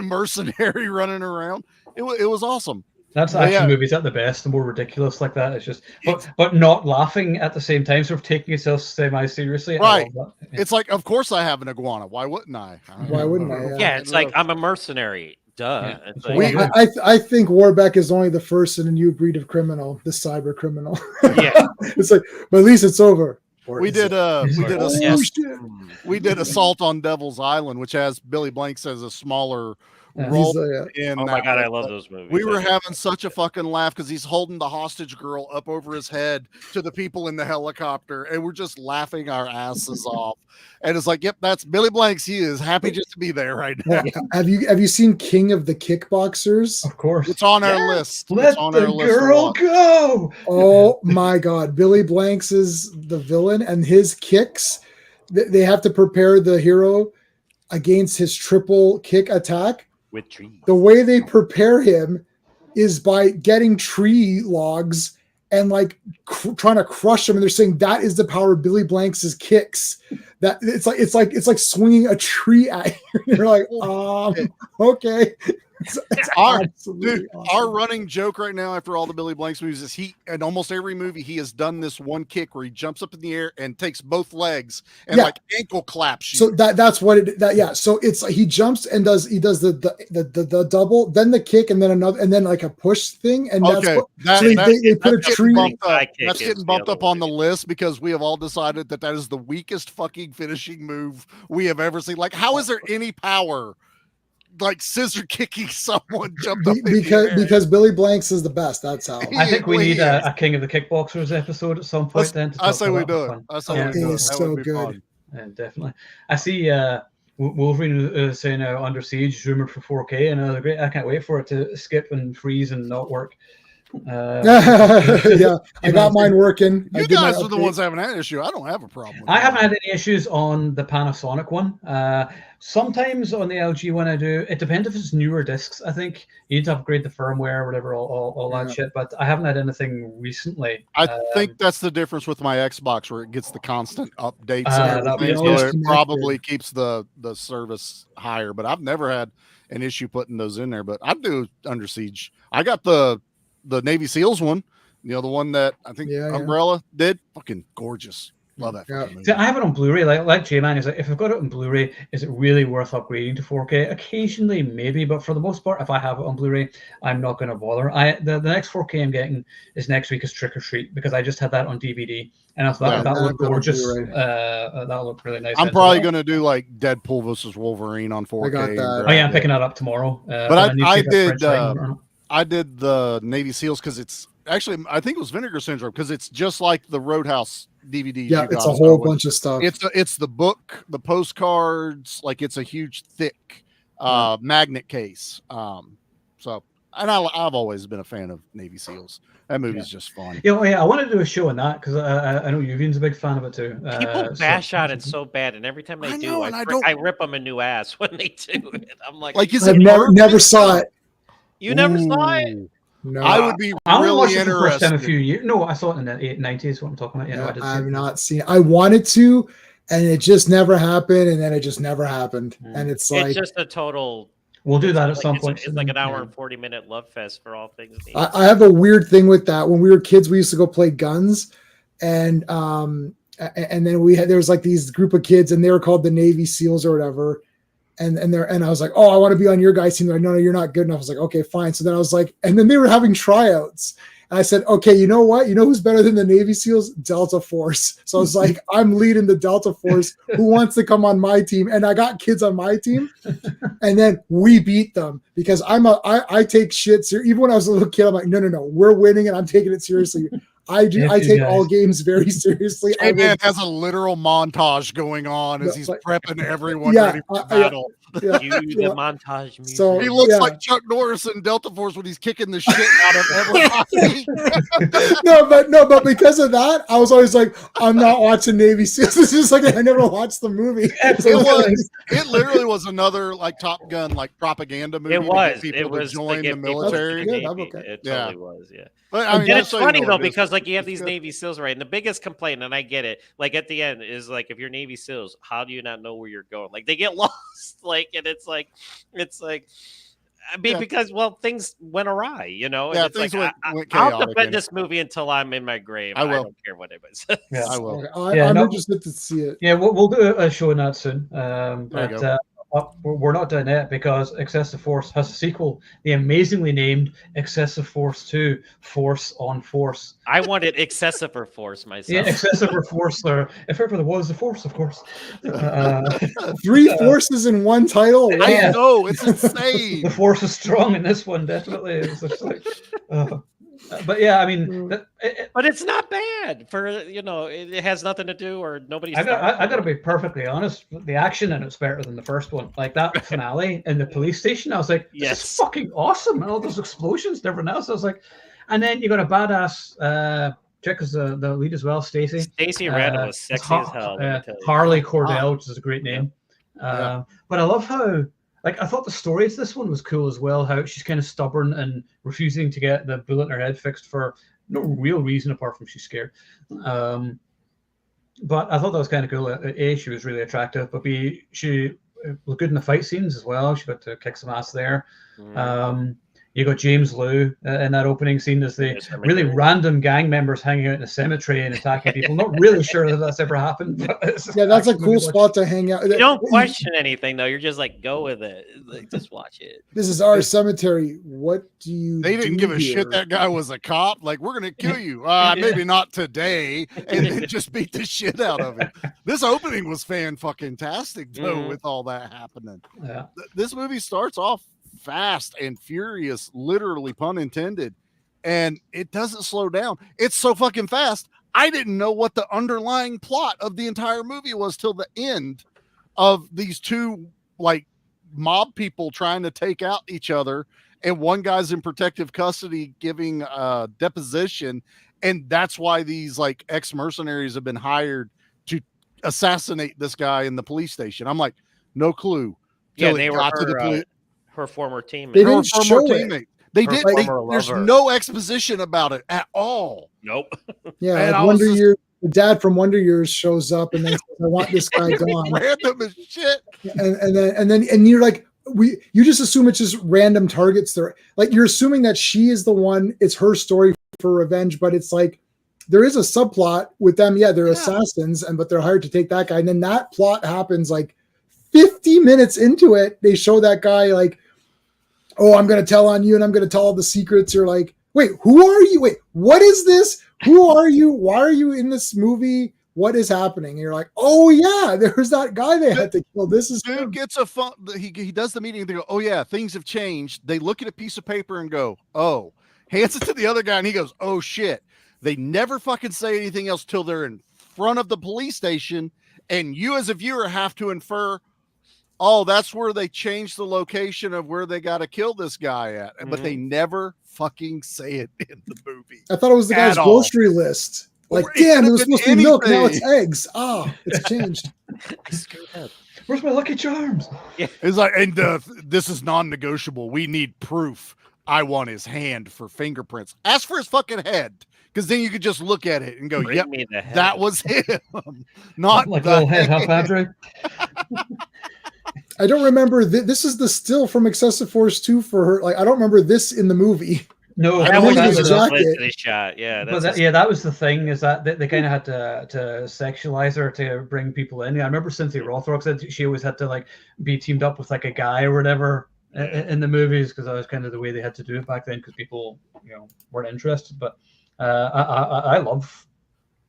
mercenary running around. It was awesome. That's action movies at the best, the more ridiculous like that. It's just, but not laughing at the same time, sort of taking yourself semi-seriously. Right. It's like, of course I have an iguana. Why wouldn't I? Why wouldn't I? Yeah, it's like I'm a mercenary. Duh. Yeah. Like, I think Warbeck is only the first in a new breed of criminal, the cyber criminal. Yeah. It's like, but at least it's over. We did Assault on Devil's Island, which has Billy Blanks as a smaller role in oh my god, I love those movies. We were having such a fucking laugh because he's holding the hostage girl up over his head to the people in the helicopter, and we're just laughing our asses off. And it's like, yep, that's Billy Blanks. He is happy just to be there right now. Have you seen King of the Kickboxers? Of course, it's on our list. Let the girl go. Oh my god, Billy Blanks is the villain, and his kicks. They have to prepare the hero against his triple kick attack. With trees. The way they prepare him is by getting tree logs and like trying to crush them. And they're saying that is the power of Billy Blanks' kicks. That it's like swinging a tree at you. You're like, okay. It's our running joke right now after all the Billy Blanks movies is in almost every movie he has done this one kick where he jumps up in the air and takes both legs and like ankle claps you. So that's what it so it's like he jumps and does the double, then the kick, and then another, and then like a push thing, and they put a tree. That's getting bumped up on the list because we have all decided that is the weakest fucking finishing move we have ever seen. Like, how is there any power like scissor kicking someone jumped up because Billy Blanks is the best. That's how. I think we need a King of the Kickboxers episode at some point. I say we do it. It is so good. And definitely, I see Wolverine is saying Under Siege rumored for 4K, and great. I can't wait for it to skip and freeze and not work. I got mine working. You guys are the ones having that issue. I don't have a problem with I haven't had any issues on the Panasonic one. Sometimes on the LG one I do. It depends if it's newer discs. I think you need to upgrade the firmware, whatever, all that shit. But I haven't had anything recently. I think that's the difference with my Xbox, where it gets the constant updates and everything, so it probably keeps the service higher. But I've never had an issue putting those in there. But I do Under Siege. I got the Navy SEALs one, the one that I think Umbrella did. Fucking gorgeous. Love that. See, I have it on Blu-ray. Like J-Man is like, if I've got it on Blu-ray, is it really worth upgrading to 4K? Occasionally, maybe, but for the most part, if I have it on Blu-ray, I'm not going to bother. The next 4K I'm getting is next week is Trick or Treat, because I just had that on DVD, and I thought that looked gorgeous. That looked really nice. I'm probably going to do like Deadpool versus Wolverine on 4K. I got that. Oh yeah, I'm picking that up tomorrow. But I did the Navy SEALs because it's actually, I think it was Vinegar Syndrome, because it's just like the Roadhouse DVD. Yeah, it's a whole bunch of stuff. It's the book, the postcards, like it's a huge thick magnet case. So, and I've always been a fan of Navy SEAls. That movie's just fun. I want to do a show on that because I know Yuvian's a big fan of it too. People bash on it so bad, and every time they I rip them a new ass when they do it. I'm like I never saw it. You never saw it? No, I would be really interested. First time a few years. No, I saw it in the 90s. What I'm talking about. I've not seen it. I wanted to, and it just never happened. And then it just never happened. And it's just a total. We'll do that at some point. It's like an hour and 40-minute love fest for all things. I have a weird thing with that. When we were kids, we used to go play guns, and then there was like these group of kids, and they were called the Navy SEALs or whatever. And I was like, oh, I want to be on your guys' team. They're like, no, you're not good enough. I was like, okay, fine. So then I was like, and then they were having tryouts. I said, okay, you know what? You know who's better than the Navy SEALs? Delta Force. So I was like, I'm leading the Delta Force. Who wants to come on my team? And I got kids on my team. And then we beat them because I take shit serious. Even when I was a little kid, I'm like, no, we're winning and I'm taking it seriously. I take all games very seriously. J-Man has a literal montage going on as he's prepping everyone ready for battle. The montage music. So he looks like Chuck Norris in Delta Force when he's kicking the shit out of everybody. no, but because of that, I was always like, I'm not watching Navy SEALs. It's just like I never watched the movie. It literally was another like Top Gun like propaganda movie. It was. People to join the military. It totally was. Yeah. But I mean, and it's funny though because like you have these Navy SEALs, right? And the biggest complaint, and I get it, like at the end is like if you're Navy SEALs, how do you not know where you're going? Like they get lost, like, and it's like I mean, because things went awry, you know. And it's things like went I'll defend this movie until I'm in my grave. I don't care what anybody says. Yeah, I will. I'm interested to see it. Yeah, we'll do a show on that soon. But we're not doing that because Excessive Force has a sequel, the amazingly named Excessive Force 2: Force on Force. I wanted Excessive Force myself. Yeah, Excessive Force, or if ever there was a Force, of course. 3 forces in one title. Wow. I know, it's insane. The Force is strong in this one, definitely. It's just like, but yeah, I mean, but it's not bad for it has nothing to do or nobody's. I got to be perfectly honest. The action in it's better than the first one. Like that finale in the police station, I was like, "This is fucking awesome!" And all those explosions and everything else. I was like, and then you got a badass chick as the lead as well, Stacey. Stacey Randall was sexy as hell. Harley Cordell, which is a great name. But I love how. Like, I thought the story to this one was cool as well, how she's kind of stubborn and refusing to get the bullet in her head fixed for no real reason apart from she's scared. But I thought that was kind of cool. A, she was really attractive, but B, she was good in the fight scenes as well. She got to kick some ass there. You got James Liu in that opening scene as the really random gang members hanging out in a cemetery and attacking people. Not really sure that that's ever happened. But that's a cool spot to hang out. You don't question anything though. You're just like, go with it. Like, just watch it. This is our cemetery. What do you? They didn't give a shit that guy was a cop. Like, we're gonna kill you. Maybe not today, and then just beat the shit out of him. This opening was fan-fucking-tastic though, with all that happening. Yeah. This movie starts off fast and furious, literally, pun intended, and it doesn't slow down. It's so fucking fast. I didn't know what the underlying plot of the entire movie was till the end of these two like mob people trying to take out each other, and one guy's in protective custody giving a deposition, and that's why these like ex-mercenaries have been hired to assassinate this guy in the police station. I'm like, no clue. Yeah, they were her former teammate. They didn't show it. They did. There's no exposition about it at all. Nope. Yeah, and like Wonder Years. The dad from Wonder Years shows up and then says, "I want this guy gone." Random as shit. And then you're like, you just assume it's just random targets. There, like you're assuming that she is the one. It's her story for revenge, but it's like there is a subplot with them. Yeah, they're assassins, but they're hired to take that guy. And then that plot happens like 50 minutes into it. They show that guy like, oh, I'm going to tell on you and I'm going to tell all the secrets. You're like, wait, who are you? Wait, what is this? Who are you? Why are you in this movie? What is happening? And you're like, oh yeah, there's that guy they had to kill. This is dude gets a fun. He does the meeting. They go, oh yeah, things have changed. They look at a piece of paper and go, oh, hands it to the other guy. And he goes, oh shit. They never fucking say anything else till they're in front of the police station. And you as a viewer have to infer, oh, that's where they changed the location of where they got to kill this guy at. But they never fucking say it in the movie. I thought it was the guy's grocery list. Like, damn, it was supposed to be milk. Now it's eggs. It's changed. I screwed up. Where's my Lucky Charms? Yeah. It's like, and this is non-negotiable. We need proof. I want his hand for fingerprints. Ask for his fucking head. Because then you could just look at it and go, yep, that was him. Not like a little head, huh, Patrick? I don't remember. This is the still from Excessive Force 2 for her. Like, I don't remember this in the movie. No, that was a shot. Yeah, that was the thing, is that they kind of had to sexualize her to bring people in. Yeah, I remember Cynthia Rothrock said she always had to like be teamed up with like a guy or whatever in the movies, because that was kind of the way they had to do it back then, because people, weren't interested. But I love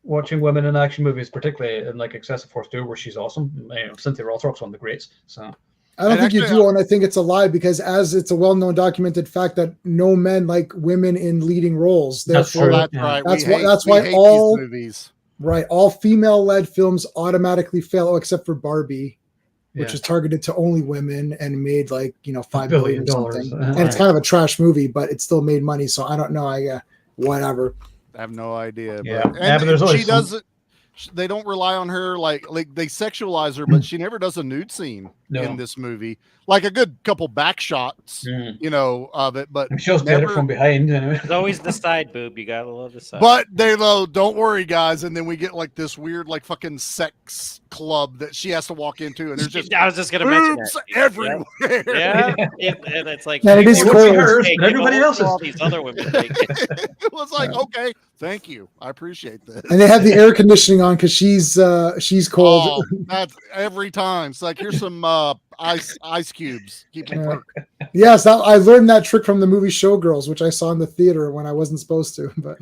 watching women in action movies, particularly in like Excessive Force 2, where she's awesome. Cynthia Rothrock's one of the greats. So I don't think you do, and I think it's a lie, because as it's a well-known documented fact that no men like women in leading roles. Therefore, that's right. That's why all movies. Right, all female-led films automatically fail, except for Barbie, which was targeted to only women and made like $5 billion or something. And it's kind of a trash movie, but it still made money. So I don't know. Whatever. I have no idea. But there's she doesn't. They don't rely on her like they sexualize her, but she never does a nude scene in this movie. Like a good couple back shots, of it, but she'll get it from behind. It's always the side boob. You gotta love the side. But they don't worry, guys. And then we get like this weird, like fucking sex club that she has to walk into, and there's just I was just gonna mention that everywhere. Yeah, and it's like it is hers, but everybody else's. All these other women. It was like, okay, thank you, I appreciate this. And they have the air conditioning on because she's cold. Oh, that's every time. It's like, here's some ice cubes. Keep them Yes, I learned that trick from the movie Showgirls, which I saw in the theater when I wasn't supposed to. But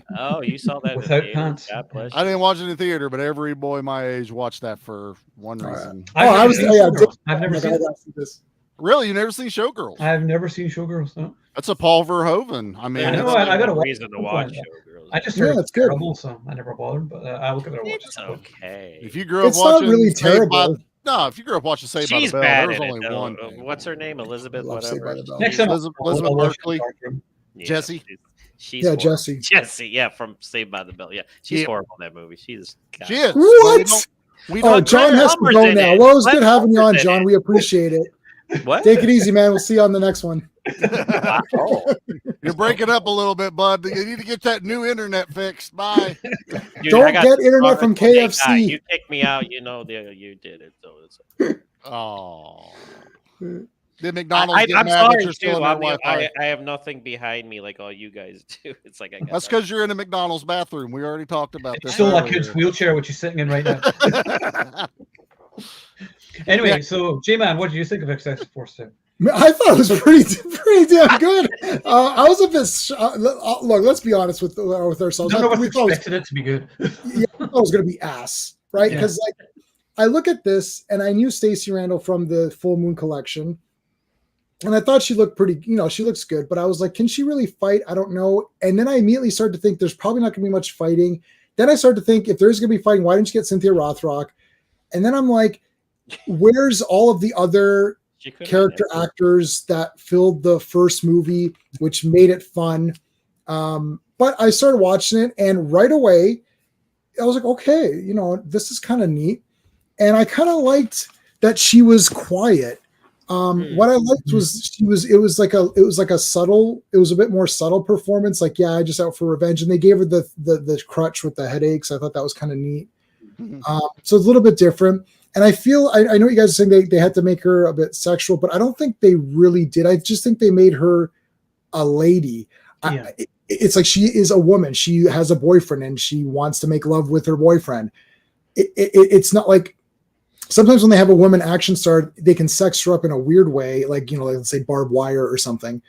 you saw that without pants. I didn't watch it in the theater, but every boy my age watched that for one reason. I've never seen this. Really, you never seen Showgirls? I've never seen Showgirls. No. That's a Paul Verhoeven. I mean, I got a reason to watch Showgirls. I just heard it's terrible, so I never bothered. But I will give it a watch. It's okay. If you grew up watching, not really terrible. If you grew up watching Saved by the Bell, there's only one. What's her name? Elizabeth, whatever. Next time, Elizabeth Berkley. Jesse. Jesse. Jesse, from Saved by the Bell. Yeah, she's horrible in that movie. She is. What? John has to go now. Well, it was good having you on, John. We appreciate it. What? Take it easy, man. We'll see you on the next one. You're breaking up a little bit, bud. You need to get that new internet fixed. Bye. Dude, don't get internet from KFC. You kicked me out. You did it. So the McDonald's. I'm sorry too. I have nothing behind me like all you guys do. It's like that's because you're in a McDonald's bathroom. We already talked about this. Still that kid's wheelchair, which you're sitting in right now. Anyway, so J-Man, what did you think of Excessive Force 2? I thought it was pretty damn good. I was a bit. Look, let's be honest with ourselves. We expected it to be good. Yeah, I thought it was going to be ass, right? Because I look at this, and I knew Stacey Randall from the Full Moon collection, and I thought she looked pretty. She looks good, but I was like, can she really fight? I don't know. And then I immediately started to think there's probably not going to be much fighting. Then I started to think if there's going to be fighting, why didn't you get Cynthia Rothrock? And then I'm like, where's all of the other character actors that filled the first movie, which made it fun? But I started watching it, and right away I was like, okay, this is kind of neat. And I kind of liked that she was quiet. What I liked was it was like a bit more subtle performance. Like, I just out for revenge. And they gave her the crutch with the headaches. I thought that was kind of neat. So it's a little bit different. And I feel, I know you guys are saying they had to make her a bit sexual, but I don't think they really did. I just think they made her a lady. It's like she is a woman. She has a boyfriend and she wants to make love with her boyfriend. It's not like sometimes when they have a woman action star, they can sex her up in a weird way, like, like let's say barbed wire or something.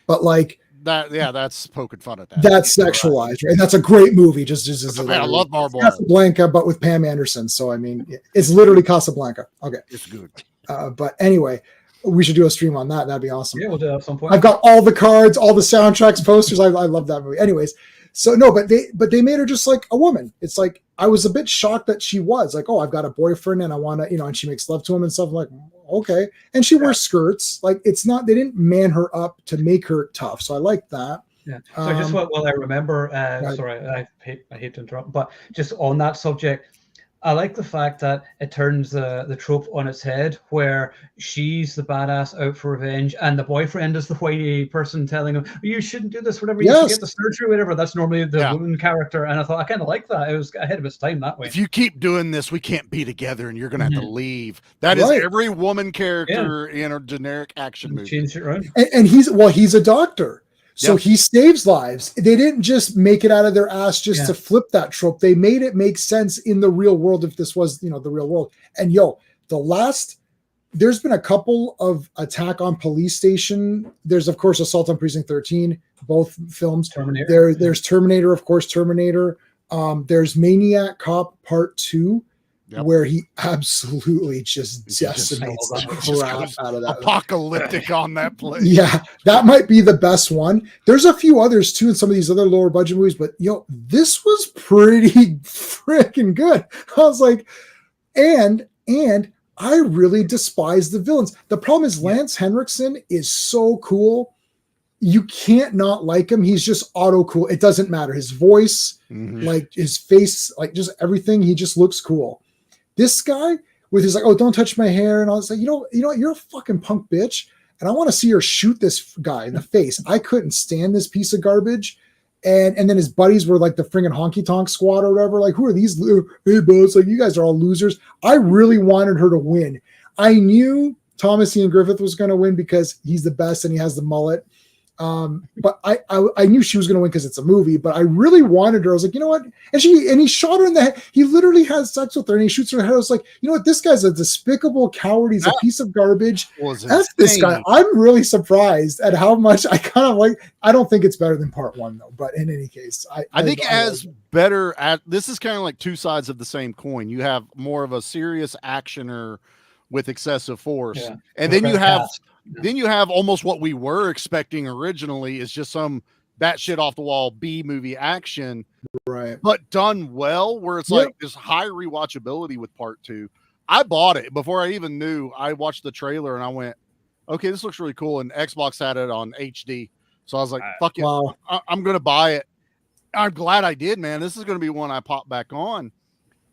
But like that, that's poking fun at that. That's sexualized, right? And that's a great movie. I love barbed wire. Casablanca, but with Pam Anderson. So I mean, it's literally Casablanca. Okay, it's good. But anyway, we should do a stream on that. That'd be awesome. Yeah, we'll do that at some point. I've got all the cards, all the soundtracks, posters. I love that movie. Anyways, so no, but they made her just like a woman. It's like I was a bit shocked that she was like, oh, I've got a boyfriend and I want to, and she makes love to him and stuff. I'm like, okay, and she wears skirts. Like it's not, they didn't man her up to make her tough. So I like that. Yeah. So just what I remember. Sorry, I hate to interrupt, but just on that subject. I like the fact that it turns the trope on its head, where she's the badass out for revenge, and the boyfriend is the whiny person telling him, "You shouldn't do this, whatever. You should get the surgery, whatever." That's normally the woman character, and I thought I kind of like that. It was ahead of its time that way. If you keep doing this, we can't be together, and you're going to have to leave. That is every woman character in a generic action movie. Change it around. And he's a doctor. So he saves lives. They didn't just make it out of their ass just to flip that trope. They made it make sense in the real world if this was, the real world. And the last there's been a couple of Attack on Police Station. There's, of course, Assault on Precinct 13, both films. Terminator. There's Terminator, of course, Terminator. There's Maniac Cop Part 2, where he absolutely just decimates the crap out of that. Apocalyptic on that place. Yeah, that might be the best one. There's a few others too in some of these other lower budget movies, but this was pretty freaking good. I was like, and I really despise the villains. The problem is Lance Henriksen is so cool. You can't not like him. He's just auto cool. It doesn't matter. His voice, like his face, like just everything. He just looks cool. This guy with his like, oh, don't touch my hair. And I was like, you know, you're a fucking punk bitch. And I want to see her shoot this guy in the face. I couldn't stand this piece of garbage. And then his buddies were like the friggin' honky tonk squad or whatever. Like, who are these? Hey, boys, like, you guys are all losers. I really wanted her to win. I knew Thomas Ian Griffith was going to win because he's the best and he has the mullet. But I knew she was going to win because it's a movie, but I really wanted her. I was like, you know what? And he shot her in the head. He literally has sex with her and he shoots her in the head. I was like, you know what? This guy's a despicable coward. He's a piece of garbage. That's this guy. I'm really surprised at how much I kind of like. I don't think it's better than part one though, but in any case, I think as better at, this is kind of like two sides of the same coin. You have more of a serious actioner with excessive force. And then you have almost what we were expecting originally is just some batshit off the wall B movie action, right? But done well, where it's like this high rewatchability with part two. I bought it before I even knew. I watched the trailer and I went, okay, this looks really cool. And Xbox had it on HD. So I was like, fuck it. Wow. I'm going to buy it. I'm glad I did, man. This is going to be one I pop back on.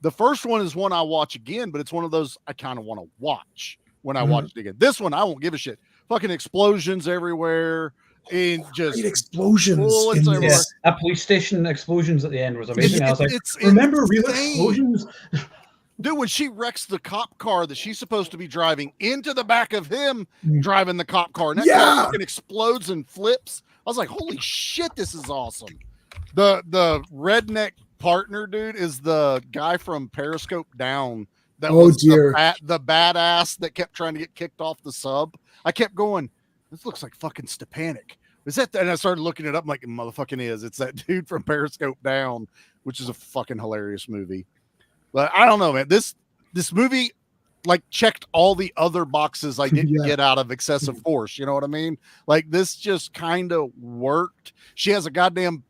The first one is one I watch again, but it's one of those I kind of want to watch when I watch it again. This one, I won't give a shit. Fucking explosions everywhere and just explosions. That police station explosions at the end was amazing. I was like, remember real explosions? Dude, when she wrecks the cop car that she's supposed to be driving into the back of him driving the cop car, and that car fucking explodes and flips. I was like, holy shit, this is awesome. The redneck partner, dude, is the guy from Periscope Down. That was the badass that kept trying to get kicked off the sub. I kept going, this looks like fucking Stepanek. Is that? And I started looking it up. I'm like, motherfucking is. It's that dude from Periscope Down, which is a fucking hilarious movie. But I don't know, man. This movie like checked all the other boxes I didn't get out of excessive force. You know what I mean? Like this just kind of worked. She has a goddamn,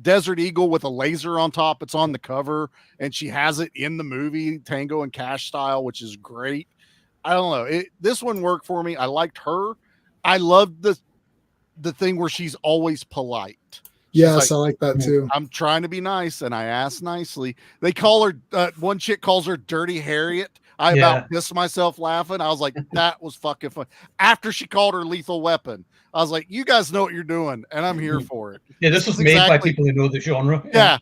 Desert Eagle with a laser on top. It's on the cover, and she has it in the movie Tango and Cash style, which is great. I don't know. This one worked for me. I liked her. I loved the thing where she's always polite. Yes, I like that too. I'm trying to be nice, and I ask nicely. They call her, one chick calls her Dirty Harriet. I about pissed myself laughing. I was like, that was fucking fun. After she called her Lethal Weapon, I was like, you guys know what you're doing, and I'm here for it. Yeah, this was made by people who know the genre. Yeah,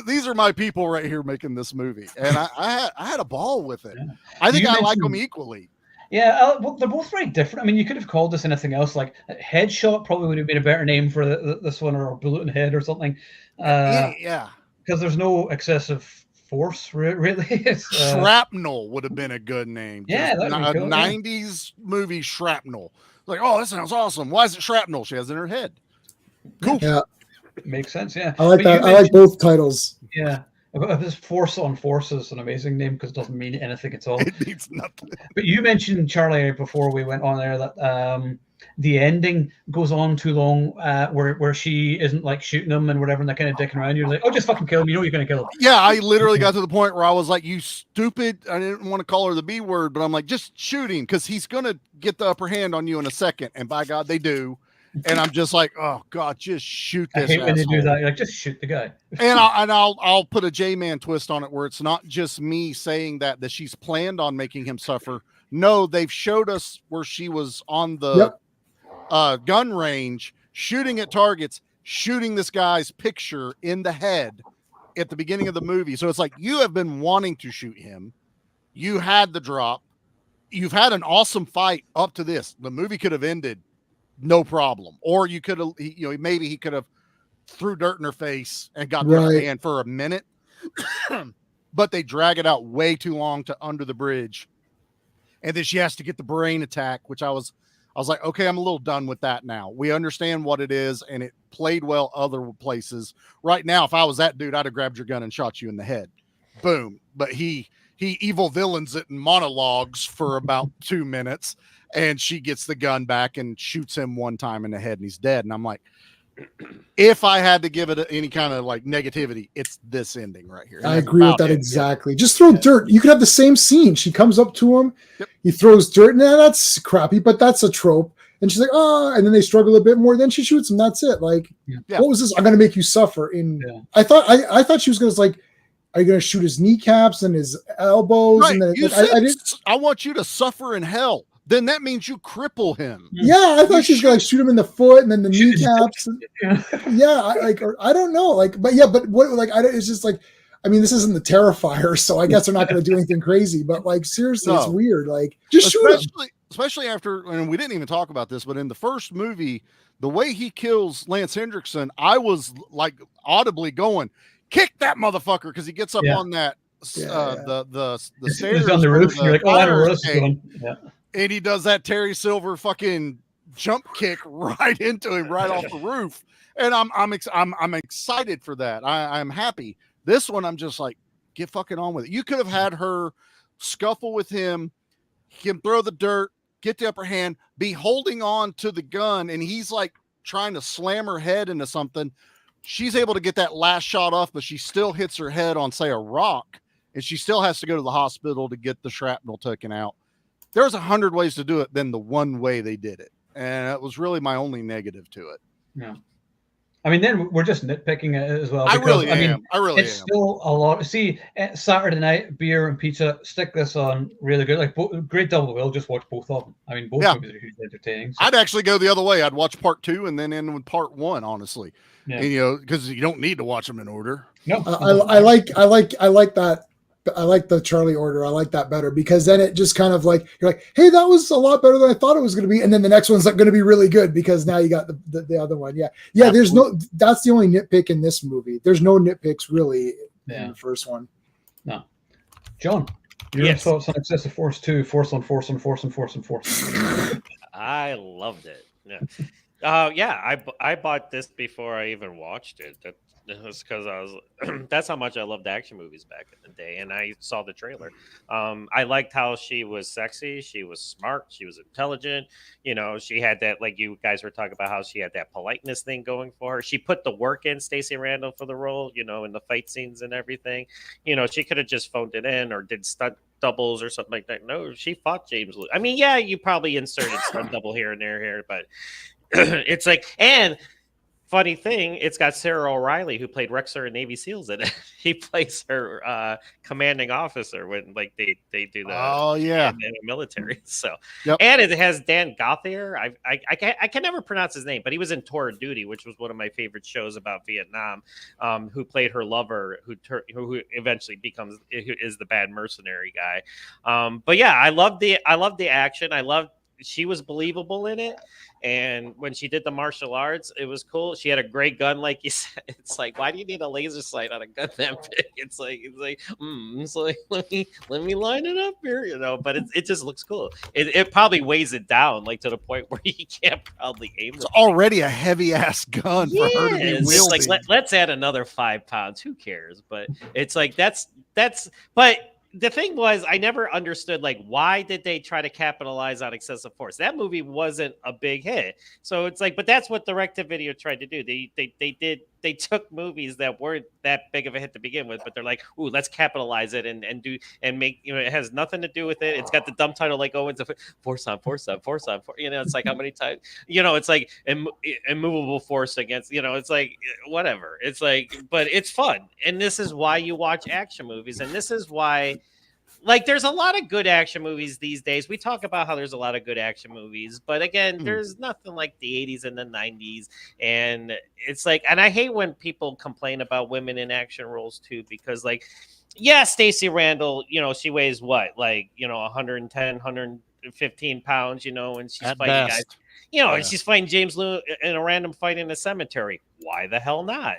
these are my people right here making this movie, and I had a ball with it. Yeah. I think I like them equally. Yeah, well, they're both very different. I mean, you could have called this anything else. Like Headshot probably would have been a better name for this one, or Bullet in the Head or something. Because there's no excessive force, really. Shrapnel would have been a good name. Yeah, a 90s movie, Shrapnel. Like, oh, that sounds awesome. Why is it Shrapnel? She has it in her head. Cool. Yeah, makes sense. Yeah, I like that. I like both titles. Yeah. This Force on Force is an amazing name because it doesn't mean anything at all. It means nothing. But you mentioned, Charlie, before we went on there that the ending goes on too long, where she isn't like shooting them and whatever, and they're kind of dicking around. You're like, oh, just fucking kill him. You know you're going to kill him. Yeah, I literally got to the point where I was like, you stupid. I didn't want to call her the B word, but I'm like, just shoot him because he's going to get the upper hand on you in a second. And by God, they do. And I'm just like, oh God, just shoot this. I hate when they do that. You're like, just shoot the guy. And I'll put a J-Man twist on it where it's not just me saying that she's planned on making him suffer. No, they've showed us where she was on the gun range, shooting at targets, shooting this guy's picture in the head at the beginning of the movie. So it's like, you have been wanting to shoot him. You had the drop. You've had an awesome fight up to this. The movie could have ended no problem. Or you could have, maybe he could have threw dirt in her face and got their hand for a minute. But they drag it out way too long to Under the Bridge. and then she has to get the brain attack, which I was like, okay, I'm a little done with that now. We understand what it is, and it played well other places. Right now, if I was that dude, I'd have grabbed your gun and shot you in the head. Boom. But he evil villains it in monologues for about 2 minutes, and she gets the gun back and shoots him one time in the head, and he's dead. And I'm like, if I had to give it any kind of like negativity, it's this ending right here. I agree with that it. exactly. Just throw dirt. You could have the same scene. She comes up to him, he throws dirt, and that's crappy, but that's a trope. And she's like, oh, and then they struggle a bit more. Then she shoots him. That's it. Like, what was this? I'm going to make you suffer. I thought she was going to like, are you going to shoot his kneecaps and his elbows? Right. And then I want you to suffer in hell. Then that means you cripple him. Yeah, I thought she was going to shoot him in the foot and then the kneecaps. I don't know. Like, but what? Like, it's just like, I mean, this isn't the Terrifier, so I guess they're not going to do anything crazy. But like, seriously, it's weird. Like, just shoot him. Especially after, and we didn't even talk about this, but in the first movie, the way he kills Lance Hendrickson, I was like audibly going, "Kick that motherfucker!" because he gets up on that the stairs. He's on the roof. And you're like, "Oh, I don't know where this is going." Yeah. And he does that Terry Silver fucking jump kick right into him, right off the roof. And I'm excited for that. I'm happy. This one, I'm just like, get fucking on with it. You could have had her scuffle with him throw the dirt, get the upper hand, be holding on to the gun, and he's like trying to slam her head into something. She's able to get that last shot off, but she still hits her head on, say, a rock, and she still has to go to the hospital to get the shrapnel taken out. There's 100 ways to do it than the one way they did it. And it was really my only negative to it. Yeah. I mean, then we're just nitpicking it as well. Because, I really am. It's still a lot. See, Saturday night, beer and pizza, stick this on really good. Like, great double bill. Just watch both of them. I mean, both movies are hugely entertaining. So. I'd actually go the other way. I'd watch part 2 and then end with part 1, honestly. Yeah. And, because you don't need to watch them in order. No. I like that. I like the Charlie order. I like that better because then it just kind of like, you're like, hey, that was a lot better than I thought it was going to be. And then the next one's like going to be really good because now you got the other one. Yeah. Absolutely. That's the only nitpick in this movie. There's no nitpicks really in the first one. No. John, your thoughts on Excessive Force 2, Force on Force on Force on Force on Force. I loved it. Yeah. I bought this before I even watched it. It's because I was that's how much I loved action movies back in the day, and I saw the trailer. I liked how she was sexy, she was smart, she was intelligent. She had that, like you guys were talking about, how she had that politeness thing going for her. She put the work in, Stacey Randall, for the role, in the fight scenes and everything. She could have just phoned it in or did stunt doubles or something like that. No, she fought James Lewis. I mean, yeah, you probably inserted stunt double here and there, but it's like, and funny thing, it's got Sarah O'Reilly, who played Rexer in Navy SEALs in it. He plays her commanding officer when they do the in the military. So and it has Dan Gothier. I can never pronounce his name, but he was in Tour of Duty, which was one of my favorite shows about Vietnam. Who played her lover, who eventually is the bad mercenary guy. But yeah, I loved the action. She was believable in it. And when she did the martial arts, it was cool. She had a great gun, like you said. It's like, why do you need a laser sight on a gun that big? It's like let me line it up here, But it just looks cool. It probably weighs it down, like to the point where you can't probably aim. It's already a heavy ass gun for her to be wielding. It's like let's add another 5 pounds. Who cares? But it's like that's. But the thing was, I never understood, like, why did they try to capitalize on Excessive Force? That movie wasn't a big hit. So it's like, but that's what direct-to-video tried to do. They took movies that weren't that big of a hit to begin with, but they're like, ooh, let's capitalize it and make, it has nothing to do with it. It's got the dumb title like Owens of Force on. It's like, how many times, it's like immovable force against, it's like, whatever. It's like, but it's fun. And this is why you watch action movies. And this is why, like, there's a lot of good action movies these days. We talk about how there's a lot of good action movies, but again, there's nothing like the 80s and the 90s. And it's like, and I hate when people complain about women in action roles too, because, like, yeah, Stacey Randall, she weighs what, like, 110, 115 pounds, and she's fighting guys, and she's fighting James Lewis in a random fight in a cemetery. Why the hell not?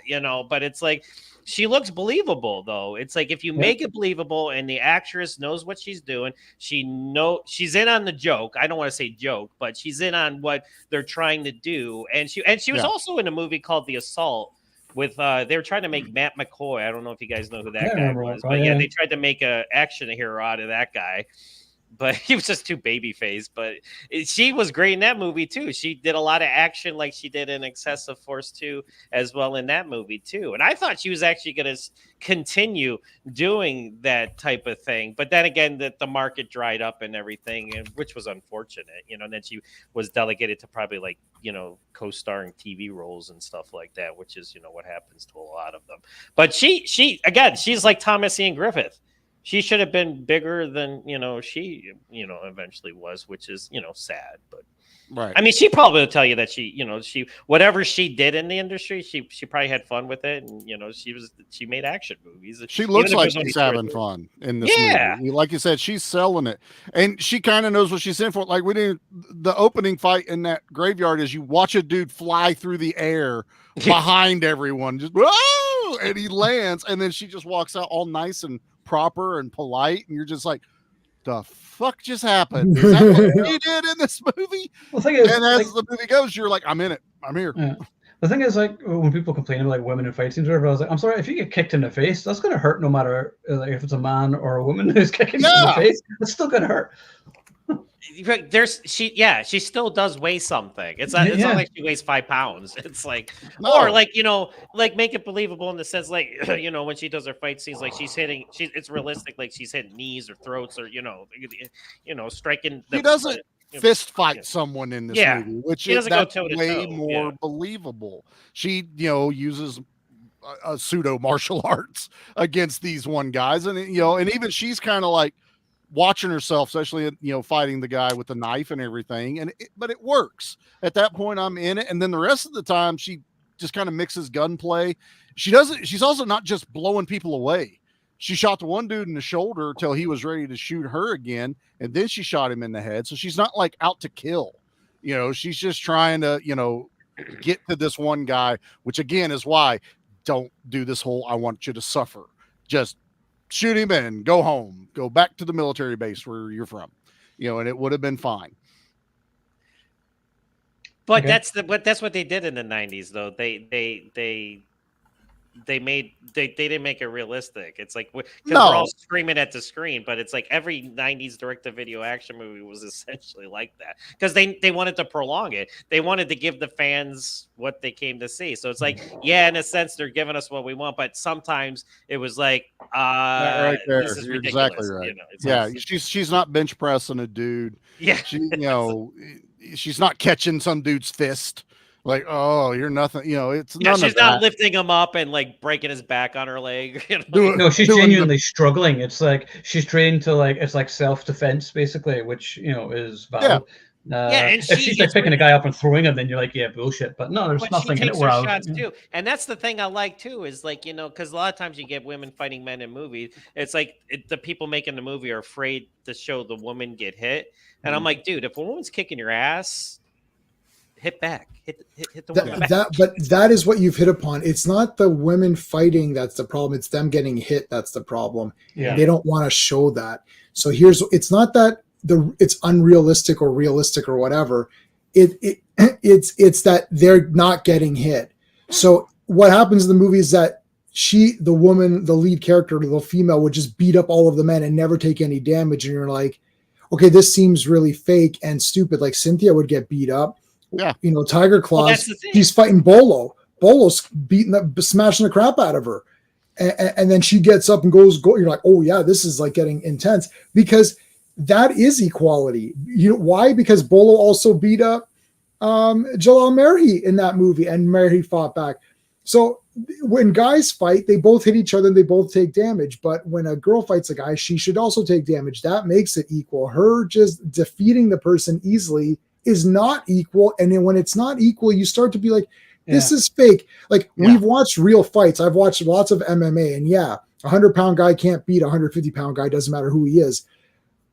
But it's like, she looks believable though. It's like if you make it believable and the actress knows what she's doing, she's in on the joke. I don't want to say joke, but she's in on what they're trying to do. And she was also in a movie called The Assault with they were trying to make Matt McCoy. I don't know if you guys know who that guy was, but they tried to make a action hero out of that guy. But he was just too baby faced. But she was great in that movie too. She did a lot of action like she did in Excessive Force 2 as well in that movie too. And I thought she was actually going to continue doing that type of thing. But then again, that the market dried up and everything, which was unfortunate, and then she was delegated to probably like, co-starring TV roles and stuff like that, which is, what happens to a lot of them. But she's like Thomas Ian Griffith. She should have been bigger than, she, eventually was, which is, sad. But right. I mean, she probably will tell you that she whatever she did in the industry, she probably had fun with it. And, she made action movies. She looks like she's having fun in this movie. Like you said, she's selling it. And she kind of knows what she's in for. Like the opening fight in that graveyard is you watch a dude fly through the air behind everyone. Just, whoa! And he lands. And then she just walks out all nice and proper and polite, and you're just like, the fuck just happened? Is that what you did in this movie? Well, the thing is, and as the movie goes, you're like, I'm in it. I'm here. Yeah. The thing is, like, when people complain about like women in fight scenes or whatever, I was like, I'm sorry, if you get kicked in the face, that's going to hurt no matter like, if it's a man or a woman who's kicking you in the face. It's still going to hurt. She still does weigh something. It's not like she weighs 5 pounds. It's like, or like, like make it believable in the sense, like, when she does her fight scenes, like it's realistic, like she's hitting knees or throats or, striking. He doesn't fist fight someone in this movie, which is way more believable. She, uses a pseudo martial arts against these one guys. And, and even she's kind of like, watching herself, especially, fighting the guy with the knife and everything. But it works. At that point, I'm in it. And then the rest of the time, she just kind of mixes gunplay. She's also not just blowing people away. She shot the one dude in the shoulder till he was ready to shoot her again. And then she shot him in the head. So she's not like out to kill, she's just trying to, get to this one guy, which again is why don't do this whole, I want you to suffer. Just shoot him and go home, go back to the military base where you're from, and it would have been fine. But that's what they did in the 90s though. They didn't make it realistic. It's like, because we're all screaming at the screen, but it's like every 90s direct-to-video action movie was essentially like that because they wanted to prolong it. They wanted to give the fans what they came to see. So it's like, in a sense, they're giving us what we want, but sometimes it was like, right there. This is You're ridiculous. Exactly right. She's not bench pressing a dude. Yeah, she's not catching some dude's fist. Like, oh, you're nothing. It's she's not lifting him up and like breaking his back on her leg. No, she's genuinely struggling. It's like she's trained to it's like self-defense basically, which is valid. And if she's like picking a guy up and throwing him, then you're like, bullshit. But no, there's nothing in it. Shots too, and that's the thing I like too is like because a lot of times you get women fighting men in movies. It's like the people making the movie are afraid to show the woman get hit, and I'm like, dude, if a woman's kicking your ass, hit back, hit the woman back. But that is what you've hit upon. It's not the women fighting that's the problem. It's them getting hit that's the problem. Yeah. They don't want to show that. So it's not that it's unrealistic or realistic or whatever. It's that they're not getting hit. So what happens in the movie is that the woman, the lead character, the female, would just beat up all of the men and never take any damage. And you're like, okay, this seems really fake and stupid. Like Cynthia would get beat up. Yeah. Tiger Claws, he's fighting Bolo. Bolo's smashing the crap out of her. And then she gets up and goes. You're like, oh yeah, this is like getting intense because that is equality. Why? Because Bolo also beat up Jalal Merhi in that movie and Merhi fought back. So when guys fight, they both hit each other and they both take damage. But when a girl fights a guy, she should also take damage. That makes it equal. Her just defeating the person easily is not equal. And then when it's not equal, you start to be like, this is fake. Like we've watched real fights. I've watched lots of MMA and 100-pound guy can't beat a 150-pound guy. Doesn't matter who he is.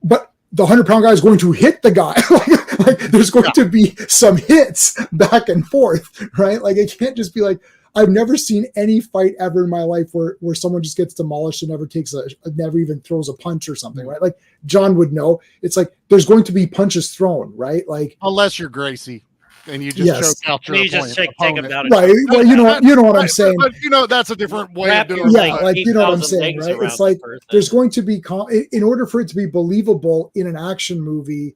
But the 100-pound guy is going to hit the guy. like there's going to be some hits back and forth, right? Like it can't just be like, I've never seen any fight ever in my life where someone just gets demolished and never even throws a punch or something, right? Like John would know. It's like there's going to be punches thrown, right? Like unless you're Gracie and you just choke out your you just take him down. Right. Well, you know what I'm saying. But that's a different way of doing it. Yeah, like you know what I'm saying, right? It's like there's going to be in order for it to be believable in an action movie,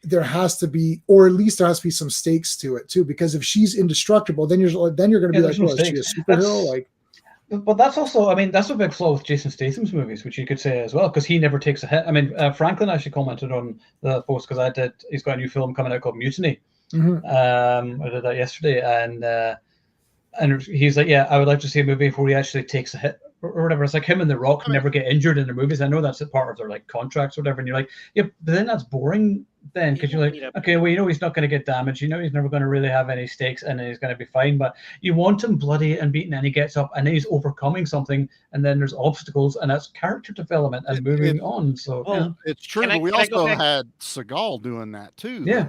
there has to be, or at least there has to be some stakes to it too. Because if she's indestructible, then you're going to be like, is she a superhero? But that's also, I mean, that's a big flaw with Jason Statham's movies, which you could say as well, because he never takes a hit. I mean, Franklin actually commented on the post because he's got a new film coming out called Mutiny. Mm-hmm. I did that yesterday, and he's like, yeah, I would like to see a movie where he actually takes a hit or whatever. It's like him and The Rock never get injured in their movies. I know that's a part of their like contracts or whatever, and you're like, yeah, but then that's boring then, because you're like, okay, well, you know he's not going to get damaged, you know he's never going to really have any stakes, and he's going to be fine, but you want him bloody and beaten, and he gets up and then he's overcoming something, and then there's obstacles, and that's character development and moving on. So it's true, but we also had Seagal doing that too. Yeah,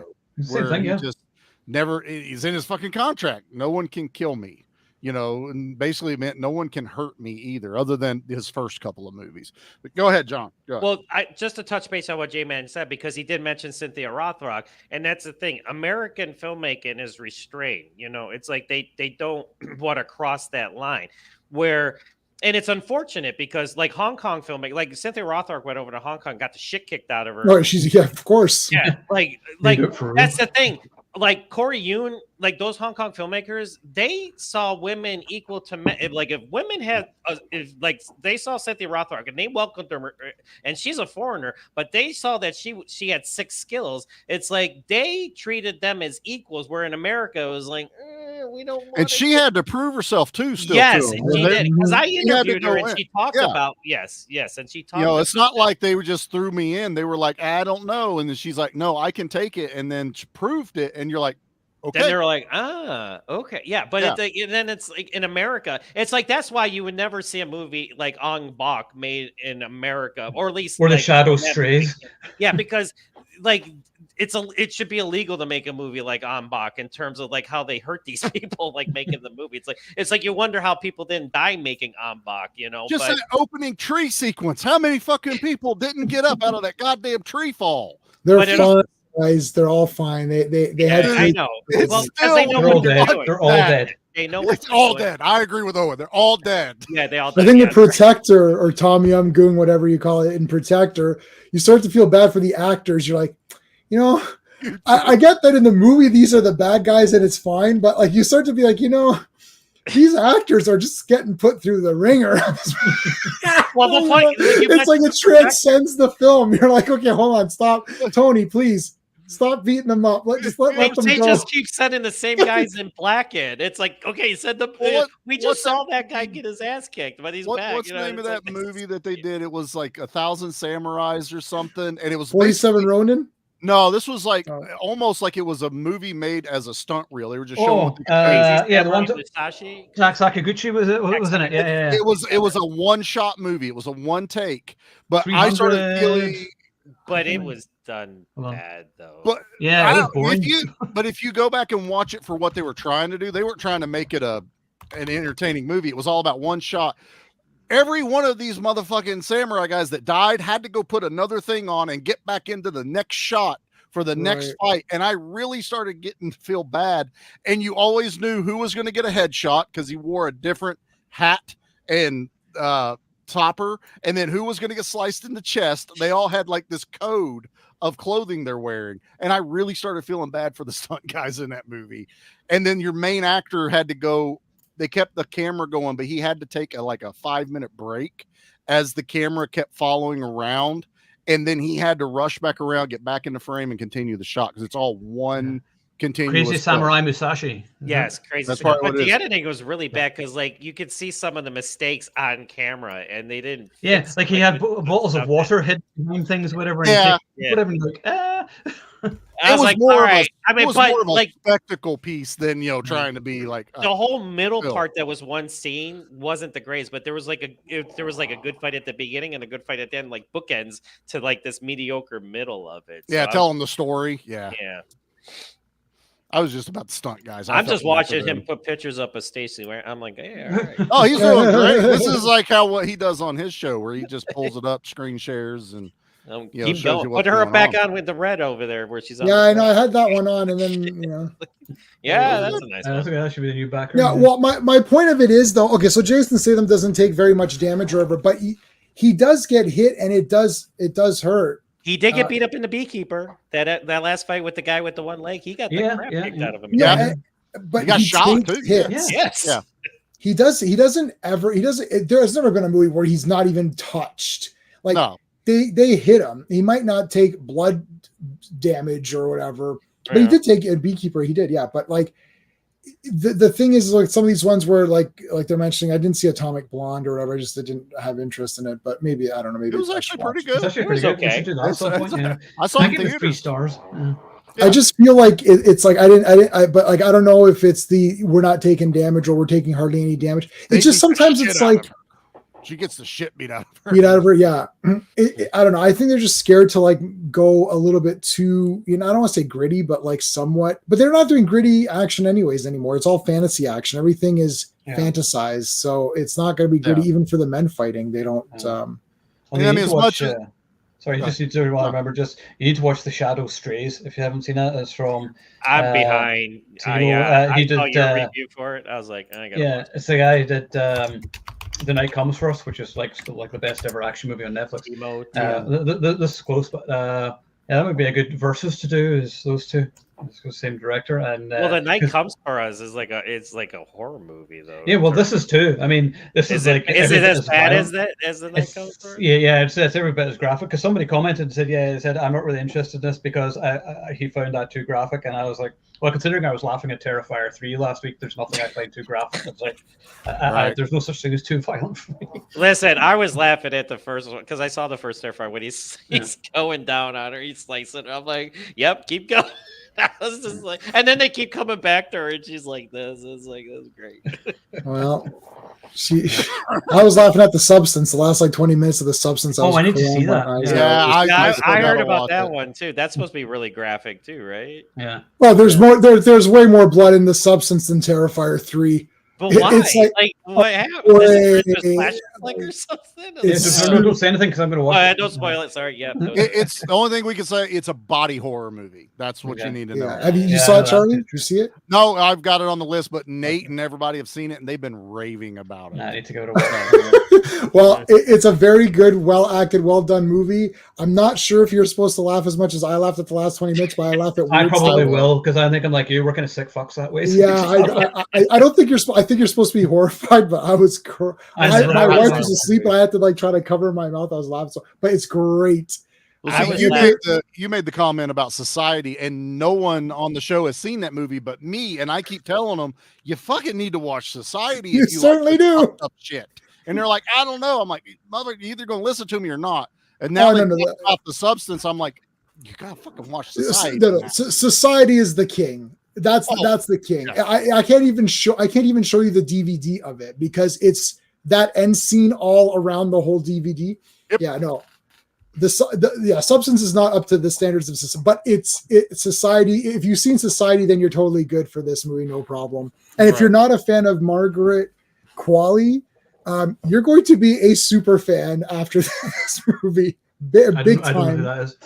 where he just never, he's in his fucking contract, no one can kill me, you know, and basically it meant no one can hurt me either, other than his first couple of movies. But go ahead, John. Go ahead. Well, just to touch base on what J-Man said, because he did mention Cynthia Rothrock, and that's the thing. American filmmaking is restrained. You know, it's like they don't want to cross that line where. And it's unfortunate because, like, Hong Kong filmmaking, like Cynthia Rothrock went over to Hong Kong, got the shit kicked out of her. No, of course. Yeah, like that's the thing. Like Corey Yun, like those Hong Kong filmmakers, they saw women equal to men. Like if women had, like they saw Cynthia Rothrock and they welcomed her, and she's a foreigner, but they saw that she had 6 skills. It's like they treated them as equals. Where in America, it was like we don't. And she had to prove herself too. Still, yes, too. She did, because I interviewed her and she talked about yes, and she talked. You know, it's not like they just threw me in. They were like, I don't know, and then she's like, no, I can take it, and then she proved it, and you're like, okay. Then they were like, okay, yeah, but then it's like in America, it's like that's why you would never see a movie like Ong Bak made in America, or at least where like, the shadow strays. Yeah, because like it should be illegal to make a movie like Ong Bak in terms of like how they hurt these people like making the movie. It's like you wonder how people didn't die making Ong Bak, you know. Just that opening tree sequence. How many fucking people didn't get up out of that goddamn tree fall? They're fine, guys. They're all fine. They had. I know. Well, still, they know what they're doing. They're all dead. They know it's all dead. I agree with Owen. They're all dead. Yeah, they all. I think in Protector or Tom Yum Goong, whatever you call it, in Protector, you start to feel bad for the actors. You're like, you know, I get that in the movie these are the bad guys and it's fine, but like you start to be like, you know, these actors are just getting put through the ringer. Well, the point, it's like it transcends the film. You're like, okay, hold on, stop, Tony, please. Stop beating them up. Just let them they go. Just keep sending the same guys in black in. It's like, okay, said we just saw that guy get his ass kicked, but he's back. What's the name of that movie that they did? It was like 1,000 Samurais or something, and it was 47 Ronin. No, this was like almost like it was a movie made as a stunt reel. They were just showing. The one Sakaguchi was it? Wasn't it? Yeah. It was a one-shot movie. It was a one take, but I started feeling. But it was done bad though. But yeah, if you go back and watch it for what they were trying to do, they weren't trying to make it an entertaining movie. It was all about one shot. Every one of these motherfucking samurai guys that died had to go put another thing on and get back into the next shot for the next fight. And I really started getting to feel bad. And you always knew who was going to get a headshot because he wore a different hat and topper, and then who was going to get sliced in the chest. They all had like this code of clothing they're wearing, and I really started feeling bad for the stunt guys in that movie. And then your main actor had to go. They kept the camera going, but he had to take a 5-minute break as the camera kept following around, and then he had to rush back around, get back in the frame, and continue the shot because it's all one continuous. Crazy Samurai Musashi. Yes, crazy. That's but the editing was really bad because you could see some of the mistakes on camera, and they didn't. Yeah, like he had bottles of water hidden behind things, whatever. Yeah, whatever. Like, I was like, all right. More of a spectacle piece than trying to be like the whole middle part that was one scene wasn't the greatest, but there was like a good fight at the beginning and a good fight at the end, like bookends to like this mediocre middle of it. Yeah, telling the story. Yeah. I was just about the stunt guys. I'm just watching him put pictures up of Stacey. I'm like, hey, all right. Oh, he's doing great. This is like what he does on his show, where he just pulls it up, screen shares, and keep going. Put her back on with the red over there, where she's on. Yeah, I know. I had that one on, and then yeah, that's a nice one. That should be the new background. Yeah. Well, my point of it is though. Okay, so Jason Statham doesn't take very much damage or whatever, but he does get hit, and it does hurt. He did get beat up in The Beekeeper. That last fight with the guy with the one leg, he got the crap kicked out of him. Yeah, but he got shot too. Yes. Yeah. He doesn't. There's never been a movie where he's not even touched. Like they hit him. He might not take blood damage or whatever, but he did take a Beekeeper. He did, yeah. But like the thing is, like some of these ones where like they're mentioning, I didn't see Atomic Blonde or whatever. I just didn't have interest in it. But maybe I don't know. Maybe it was actually pretty good. It's pretty good. Okay. I saw it in 3 stars. Yeah. I just feel like it's like but like I don't know if it's we're not taking damage or we're taking hardly any damage. It's just sometimes it's like she gets the shit beat out of her. Yeah. I don't know. I think they're just scared to like go a little bit too, I don't want to say gritty, but like somewhat. But they're not doing gritty action anyways anymore. It's all fantasy action. Everything is fantasized, so it's not going to be gritty even for the men fighting. They don't. Sorry, just need to remember. You need to watch The Shadow Strays if you haven't seen it. It's from. I'm behind. He did your review for it. I was like, I gotta it's the guy who did The Night Comes for Us, which is like the best ever action movie on Netflix. This is close, but that would be a good versus to do. Is those two? It's the same director, and The Night Comes for Us is like a horror movie though. Yeah, well, this is too. I mean, this is like is it as bad as The Night Comes for Us? Yeah, it's every bit as graphic. Because somebody commented and said, I'm not really interested in this because he found that too graphic, and I was like, well, considering I was laughing at Terrifier 3 last week, there's nothing I find too graphic. It's like there's no such thing as too violent for me. Listen, I was laughing at the first one because I saw the first Terrifier when he's going down on her, he's slicing her. I'm like, yep, keep going. I was just like, and then they keep coming back to her, and she's like, "This is great." Well, I was laughing at The Substance. The last like 20 minutes of The Substance. I need to see that. I heard about that one too. That's supposed to be really graphic too, right? Yeah. Well, there's more. There's way more blood in The Substance than Terrifier 3. But why? It's like what happened? Is it just flashlight or something? Don't say anything because I'm going to watch it. Don't spoil it. Sorry. Yeah. It's the only thing we can say. It's a body horror movie. That's what you need to know. Have you saw it, Charlie? Did you see it? No, I've got it on the list, but Nate and everybody have seen it, and they've been raving about it. I need to go to work. Well, it's a very good, well acted, well done movie. I'm not sure if you're supposed to laugh as much as I laughed at the last 20 minutes, but I laughed at. I probably will because I think I'm like you. We're kind of sick fucks that way. So yeah, I don't think you're. I think you're supposed to be horrified, but I was. My wife was asleep. I had to like try to cover my mouth. I was laughing, but it's great. Well, you made the comment about Society, and no one on the show has seen that movie but me. And I keep telling them, you fucking need to watch Society. You certainly do. Up shit. And they're like, I don't know. I'm like, mother, you're either going to listen to me or not. And now they talk about The Substance. I'm like, you gotta fucking watch Society. Society is the king. That's the king. Yeah. I can't even show you the DVD of it because it's that end scene all around the whole DVD. Yep. Yeah, no. Substance is not up to the standards of Society, but it's Society. If you've seen Society, then you're totally good for this movie, no problem. And if you're not a fan of Margaret Qualley, you're going to be a super fan after this movie. Big time. I don't know who that is.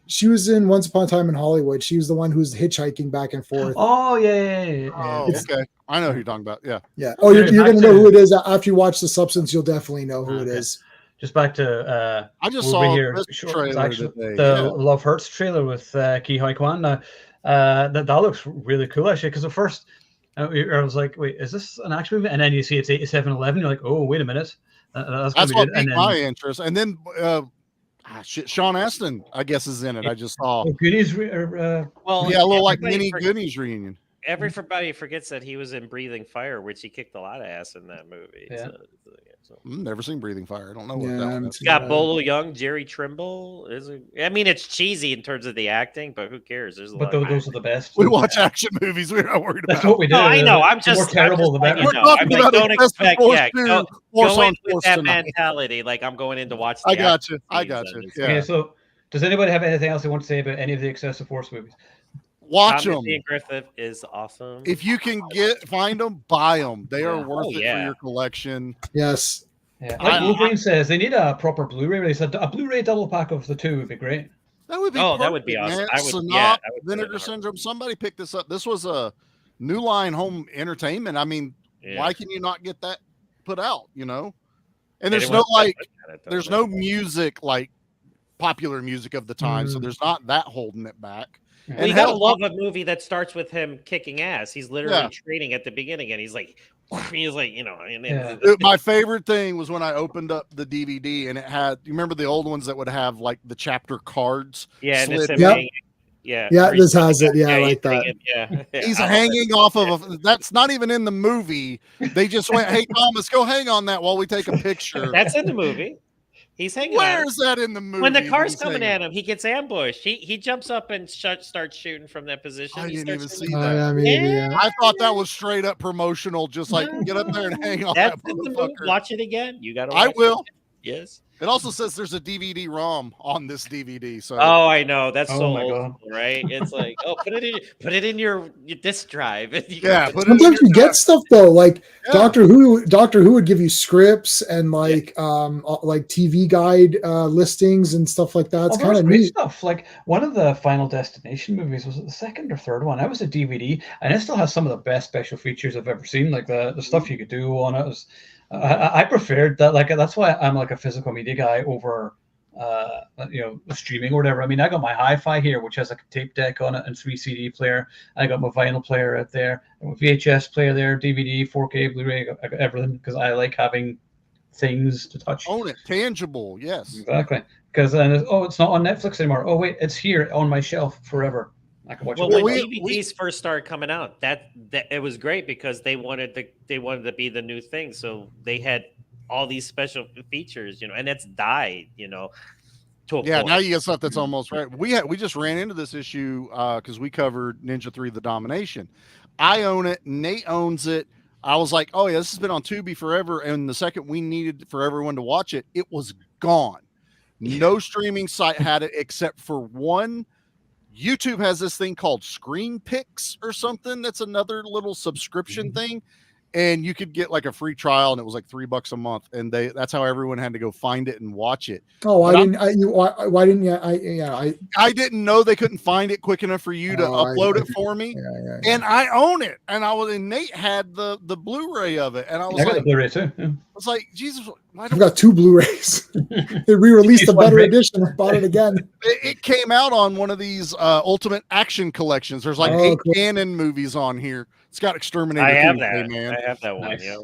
She was in Once Upon a Time in Hollywood. She was the one who's hitchhiking back and forth. Oh, yeah. Oh, okay. I know who you're talking about. Yeah. Yeah. Oh, you're going to know who it is. After you watch The Substance, you'll definitely know who it is. Just back to I just saw the Love Hurts trailer with Ki Huy Kwan. That looks really cool, actually, because at first I was like, wait, is this an action movie? And then you see it's 7-Eleven. You're like, oh, wait a minute. That's what piqued my interest. And then Sean Astin, I guess, is in it. I just saw Goonies. A little like mini Goonies reunion. Everybody forgets that he was in Breathing Fire, which he kicked a lot of ass in that movie. Yeah. So. Never seen Breathing Fire. I don't know what that was. It's got Bolo Young, Jerry Trimble. I mean, it's cheesy in terms of the acting, but who cares? Those are the best. We watch action movies. We're not worried about. That's what we do. No, I know. I'm just more terrible the better. We're talking about don't expect. Go in with that tonight. mentality. Like I'm going in to watch. I got you. Yeah. Okay, so does anybody have anything else they want to say about any of the excessive force movies? Watch Thomas them. Ian Griffith is awesome. If you can find them, buy them. They are worth it for yeah. your collection. Yes. Yeah. Like Wolverine says, they need a proper Blu-ray release. A Blu-ray double pack of the two would be great. That would be that would be awesome. Man. I would, Synop, I would Vinegar Syndrome. Somebody picked this up. This was a New Line Home Entertainment. I mean, why can you not get that put out? You know, and there's no there's no music like popular music of the time, so there's not that holding it back. Well, you gotta love a movie that starts with him kicking ass. He's literally training at the beginning, and he's like, you know. Dude, my favorite thing was when I opened up the DVD and it had. You remember the old ones that would have like the chapter cards? Yeah, this has it. Yeah, I like that. He's hanging off of that's not even in the movie. They just went, "Hey Thomas, go hang on that while we take a picture." That's in the movie. He's hanging. Where is that in the movie? When the car's coming at him, he gets ambushed. He jumps up and starts shooting from that position. I didn't even see that. I thought that was straight up promotional. Just like get up there and hang on. That's in the movie. Watch it again. You got to. I will. Yes. It also says there's a DVD-ROM on this DVD. So I know that's so old, right? It's like, put it in your disk drive. Sometimes you get stuff though, like Doctor Who would give you scripts and like TV guide listings and stuff like that. It's kind of neat stuff. Like one of the Final Destination movies, was it the second or third one? That was a DVD, and it still has some of the best special features I've ever seen. Like the stuff you could do on it was. I preferred that. Like that's why I'm like a physical media guy over, streaming or whatever. I mean, I got my hi-fi here, which has a tape deck on it and 3 CD player. I got my vinyl player out there, and VHS player there, DVD, 4K, Blu-ray, I got everything because I like having things to touch. Own it, tangible, yes, exactly. Because then it's not on Netflix anymore. Oh wait, it's here on my shelf forever. I can watch it. When DVDs first started coming out, that it was great because they wanted to be the new thing. So they had all these special features, and it's died, to a point. Now you get stuff that's almost right. We just ran into this issue because we covered Ninja 3: The Domination. I own it. Nate owns it. I was like, oh yeah, this has been on Tubi forever. And the second we needed for everyone to watch it, it was gone. No streaming site had it except for one. YouTube has this thing called Screen Picks or something. That's another little subscription thing. And you could get like a free trial and it was like $3 a month. And that's how everyone had to go find it and watch it. Oh, why didn't you? I didn't know they couldn't find it quick enough for you to upload it for me. And I own it. And Nate had the Blu-ray of it. And I was got the Blu-ray too. Yeah. I was like, Jesus, I've got 2 Blu-rays. They re-released a better edition. I bought it again. It came out on one of these Ultimate Action collections. There's like 8 canon movies on here. It's got Exterminator. I have 2, that. man. I have that one. Nice. Yeah.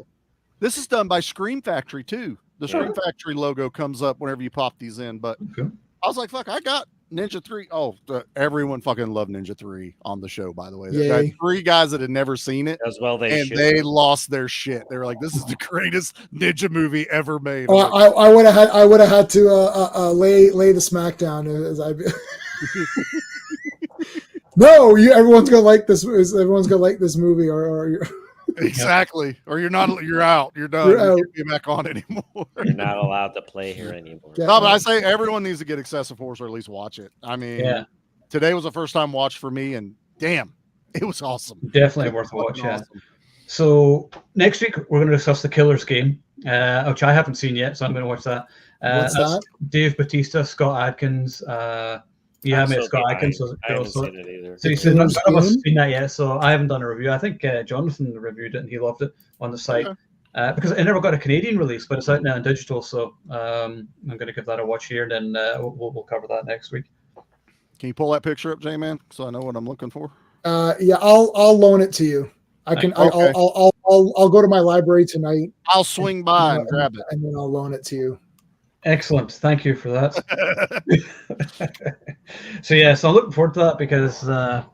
This is done by Scream Factory too. The Scream Factory logo comes up whenever you pop these in. But I was like, fuck, I got Ninja 3. Oh, everyone fucking loved Ninja 3 on the show, by the way. There are 3 guys that had never seen it. As well, they lost their shit. They were like, this is the greatest ninja movie ever made. Oh, I would have had to lay the smackdown as I. No, everyone's gonna like this. Everyone's gonna like this movie, or exactly, or you're not. You're out. You're done. You can't be back on anymore. You're not allowed to play here anymore. No, but I say everyone needs to get Excessive Force or at least watch it. I mean, today was a first time watch for me, and damn, it was awesome. Definitely worth a watch. Yeah. Awesome. So next week we're going to discuss The Killer's Game, which I haven't seen yet, so I'm going to watch that. What's that? Dave Bautista, Scott Adkins. You haven't met Scott Adkins, I haven't seen it either. So you said none of us have seen that yet, so I haven't done a review. I think Jonathan reviewed it and he loved it on the site because it never got a Canadian release, but it's out now in digital. So I'm going to give that a watch here, and then we'll cover that next week. Can you pull that picture up, J-Man, so I know what I'm looking for? I'll loan it to you. I can. Okay. I'll go to my library tonight. I'll swing by and grab it, and then I'll loan it to you. Excellent. Thank you for that. So I'm looking forward to that because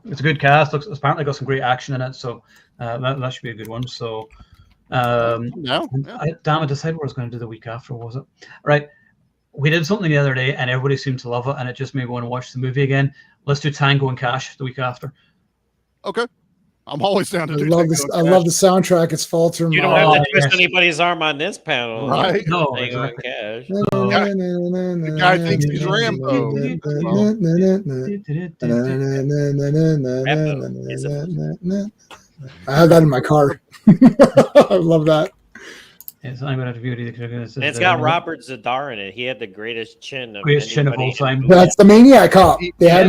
it's a good cast. It's apparently got some great action in it. So that should be a good one. So damn it, decided what I was going to do the week after, was it? Right. We did something the other day and everybody seemed to love it. And it just made me want to watch the movie again. Let's do Tango and Cash the week after. Okay. I'm always down to do love this. I love the soundtrack. It's faltering. You don't have to twist anybody's arm on this panel. Right? No, Tango exactly. and Cash. So, The guy thinks he's Rambo. I have that in my car. I love that. Yes, I'm going to review it. And it's got Robert Zadar in it. He had the greatest chin of all time. That's the Maniac Cop. They had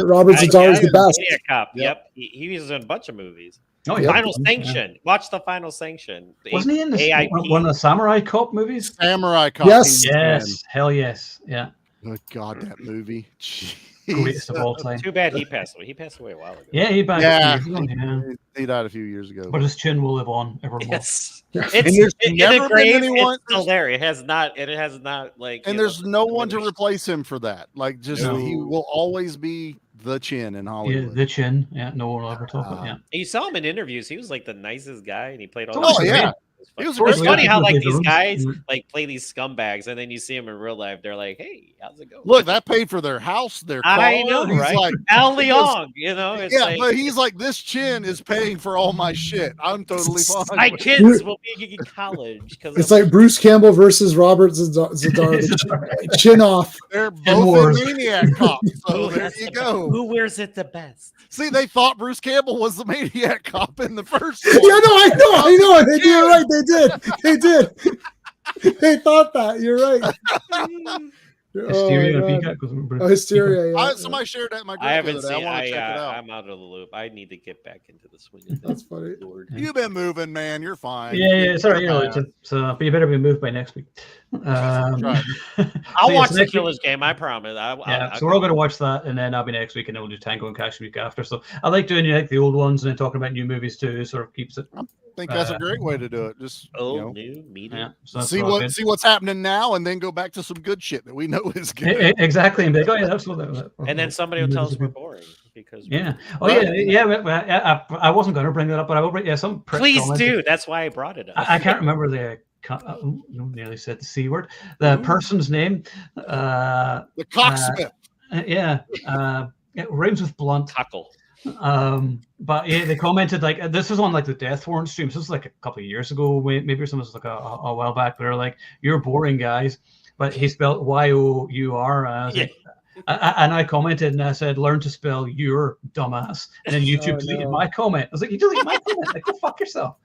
Robert Zadar is the best. Maniac Cop. Yep. He was in a bunch of movies. Oh, yeah. Final Sanction. Watch the Final Sanction. Wasn't he in one of the Samurai Cop movies? Samurai Cop. Yes. Yes. Hell yes. Yeah. Oh, God, that movie. Greatest of all time. Too bad he passed away. He passed away a while ago. Yeah, he died. He died a few years ago. But his chin will live on evermore. Yes. It's never been anyone. It's still there. It has not like. And there's no one to replace him for that. Like, just he will always be the chin in Hollywood. Yeah, the chin. Yeah, no one will ever talk about. Yeah. You saw him in interviews. He was like the nicest guy, and he played all. Oh yeah. It's funny how like these guys like play these scumbags, and then you see them in real life. They're like, "Hey, how's it going?" Look, that paid for their house, their car. I know, he's right? Like, Al Leong, you know. It's yeah, but he's like, this chin is paying for all my shit. I'm totally fine. My kids will be in college. It's like Bruce Campbell versus Robert Zadar. Chin off. They're both in Maniac Cop. So there you go. Who wears it the best? See, they thought Bruce Campbell was the Maniac Cop in the first one. Yeah, no, I know. They did right. They did. They thought that. You're right. Hysteria. Hysteria. Yeah. Somebody shared that in my group. I haven't seen. I want to check it out. I'm out of the loop. I need to get back into the swing of That's funny. You've been moving, man. You're fine. Yeah. Sorry, but you better be moved by next week. I'll watch the Killer's Game. I promise. So we're all going to watch that, and then I'll be next week, and then we'll do Tango and Cash the week after. So I like doing the old ones and then talking about new movies too. It sort of keeps it. I think that's a great way to do it. Just new media. So see what's happening now, and then go back to some good shit that we know is good. Exactly, and be like, oh yeah, that's what. And then somebody will tell us we're boring because I wasn't going to bring that up, but I will bring some. Please do. That's why I brought it up. I can't remember the. Nearly said the C word. The person's name. The cocksmith. It rhymes with blunt. Tuckle. But yeah, they commented like this was on like the Death Warrant streams. This was like a couple of years ago, maybe something was like a while back. But they're like, "You're boring, guys." But he spelled Y-O-U-R. And I commented and I said, "Learn to spell your dumbass." And then YouTube deleted my comment. I was like, "You deleted my comment? Like, go fuck yourself."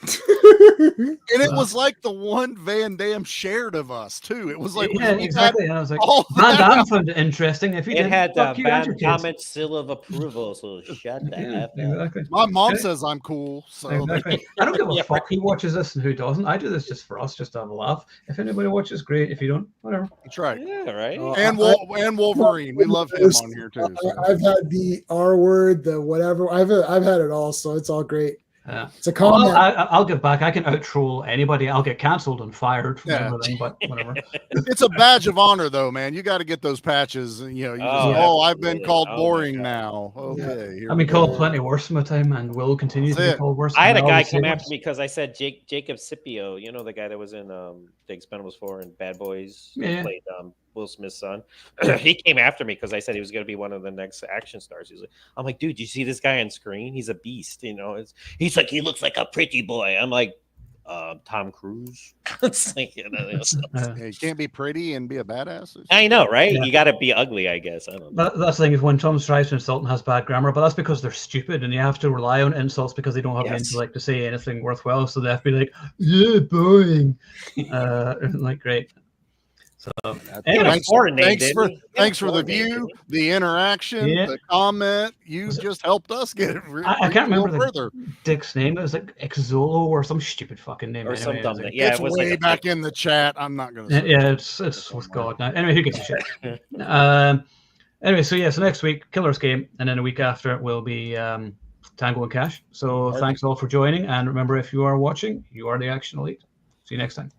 And it was like the one Van Damme shared of us too. It was like exactly. And I was like, Van Damme found it interesting. If he had bad comment seal of approval, so shut the F up. Exactly. My mom says I'm cool, so exactly. I don't give a fuck who watches this and who doesn't. I do this just for us, just to have a laugh. If anybody watches, great. If you don't, whatever. That's right. Yeah, right. And Wolverine, we love him on here too. So. I've had the R word, the whatever. I've had it all, so it's all great. It's a comment. I'll get back. I can out troll anybody. I'll get cancelled and fired from everything, but whatever. It's a badge of honor, though, man. You got to get those patches. I've been called boring now. Okay, I've been called plenty worse in my time, and will continue to be called worse. I had a guy come after me because I said Jacob Scipio. You know the guy that was in The Expendables 4 and Bad Boys. Yeah. Played Will Smith's son. He came after me because I said he was going to be one of the next action stars. I'm like, dude, you see this guy on screen? He's a beast. You know, he's like, he looks like a pretty boy. I'm like, Tom Cruise. It's like, you can't be pretty and be a badass. I know, right? You got to be ugly, I guess. I don't know. That's the thing is when Tom tries to insult and has bad grammar, but that's because they're stupid and you have to rely on insults because they don't have the intellect to say anything worthwhile. So they have to be like, yeah, boring. Like, great. So anyway, thanks for the view, the interaction, the comment. You just helped us get it. I can't remember the dick's name. It was like Exolo or some stupid fucking name. Or some dumb name. Yeah, it was way like back in the chat. I'm not gonna. It's with God now. Anyway, who gives a shit? Anyway, so next week, Killer's Game, and then a week after it will be Tango and Cash. So thanks all for joining, and remember, if you are watching, you are the Action Elite. See you next time.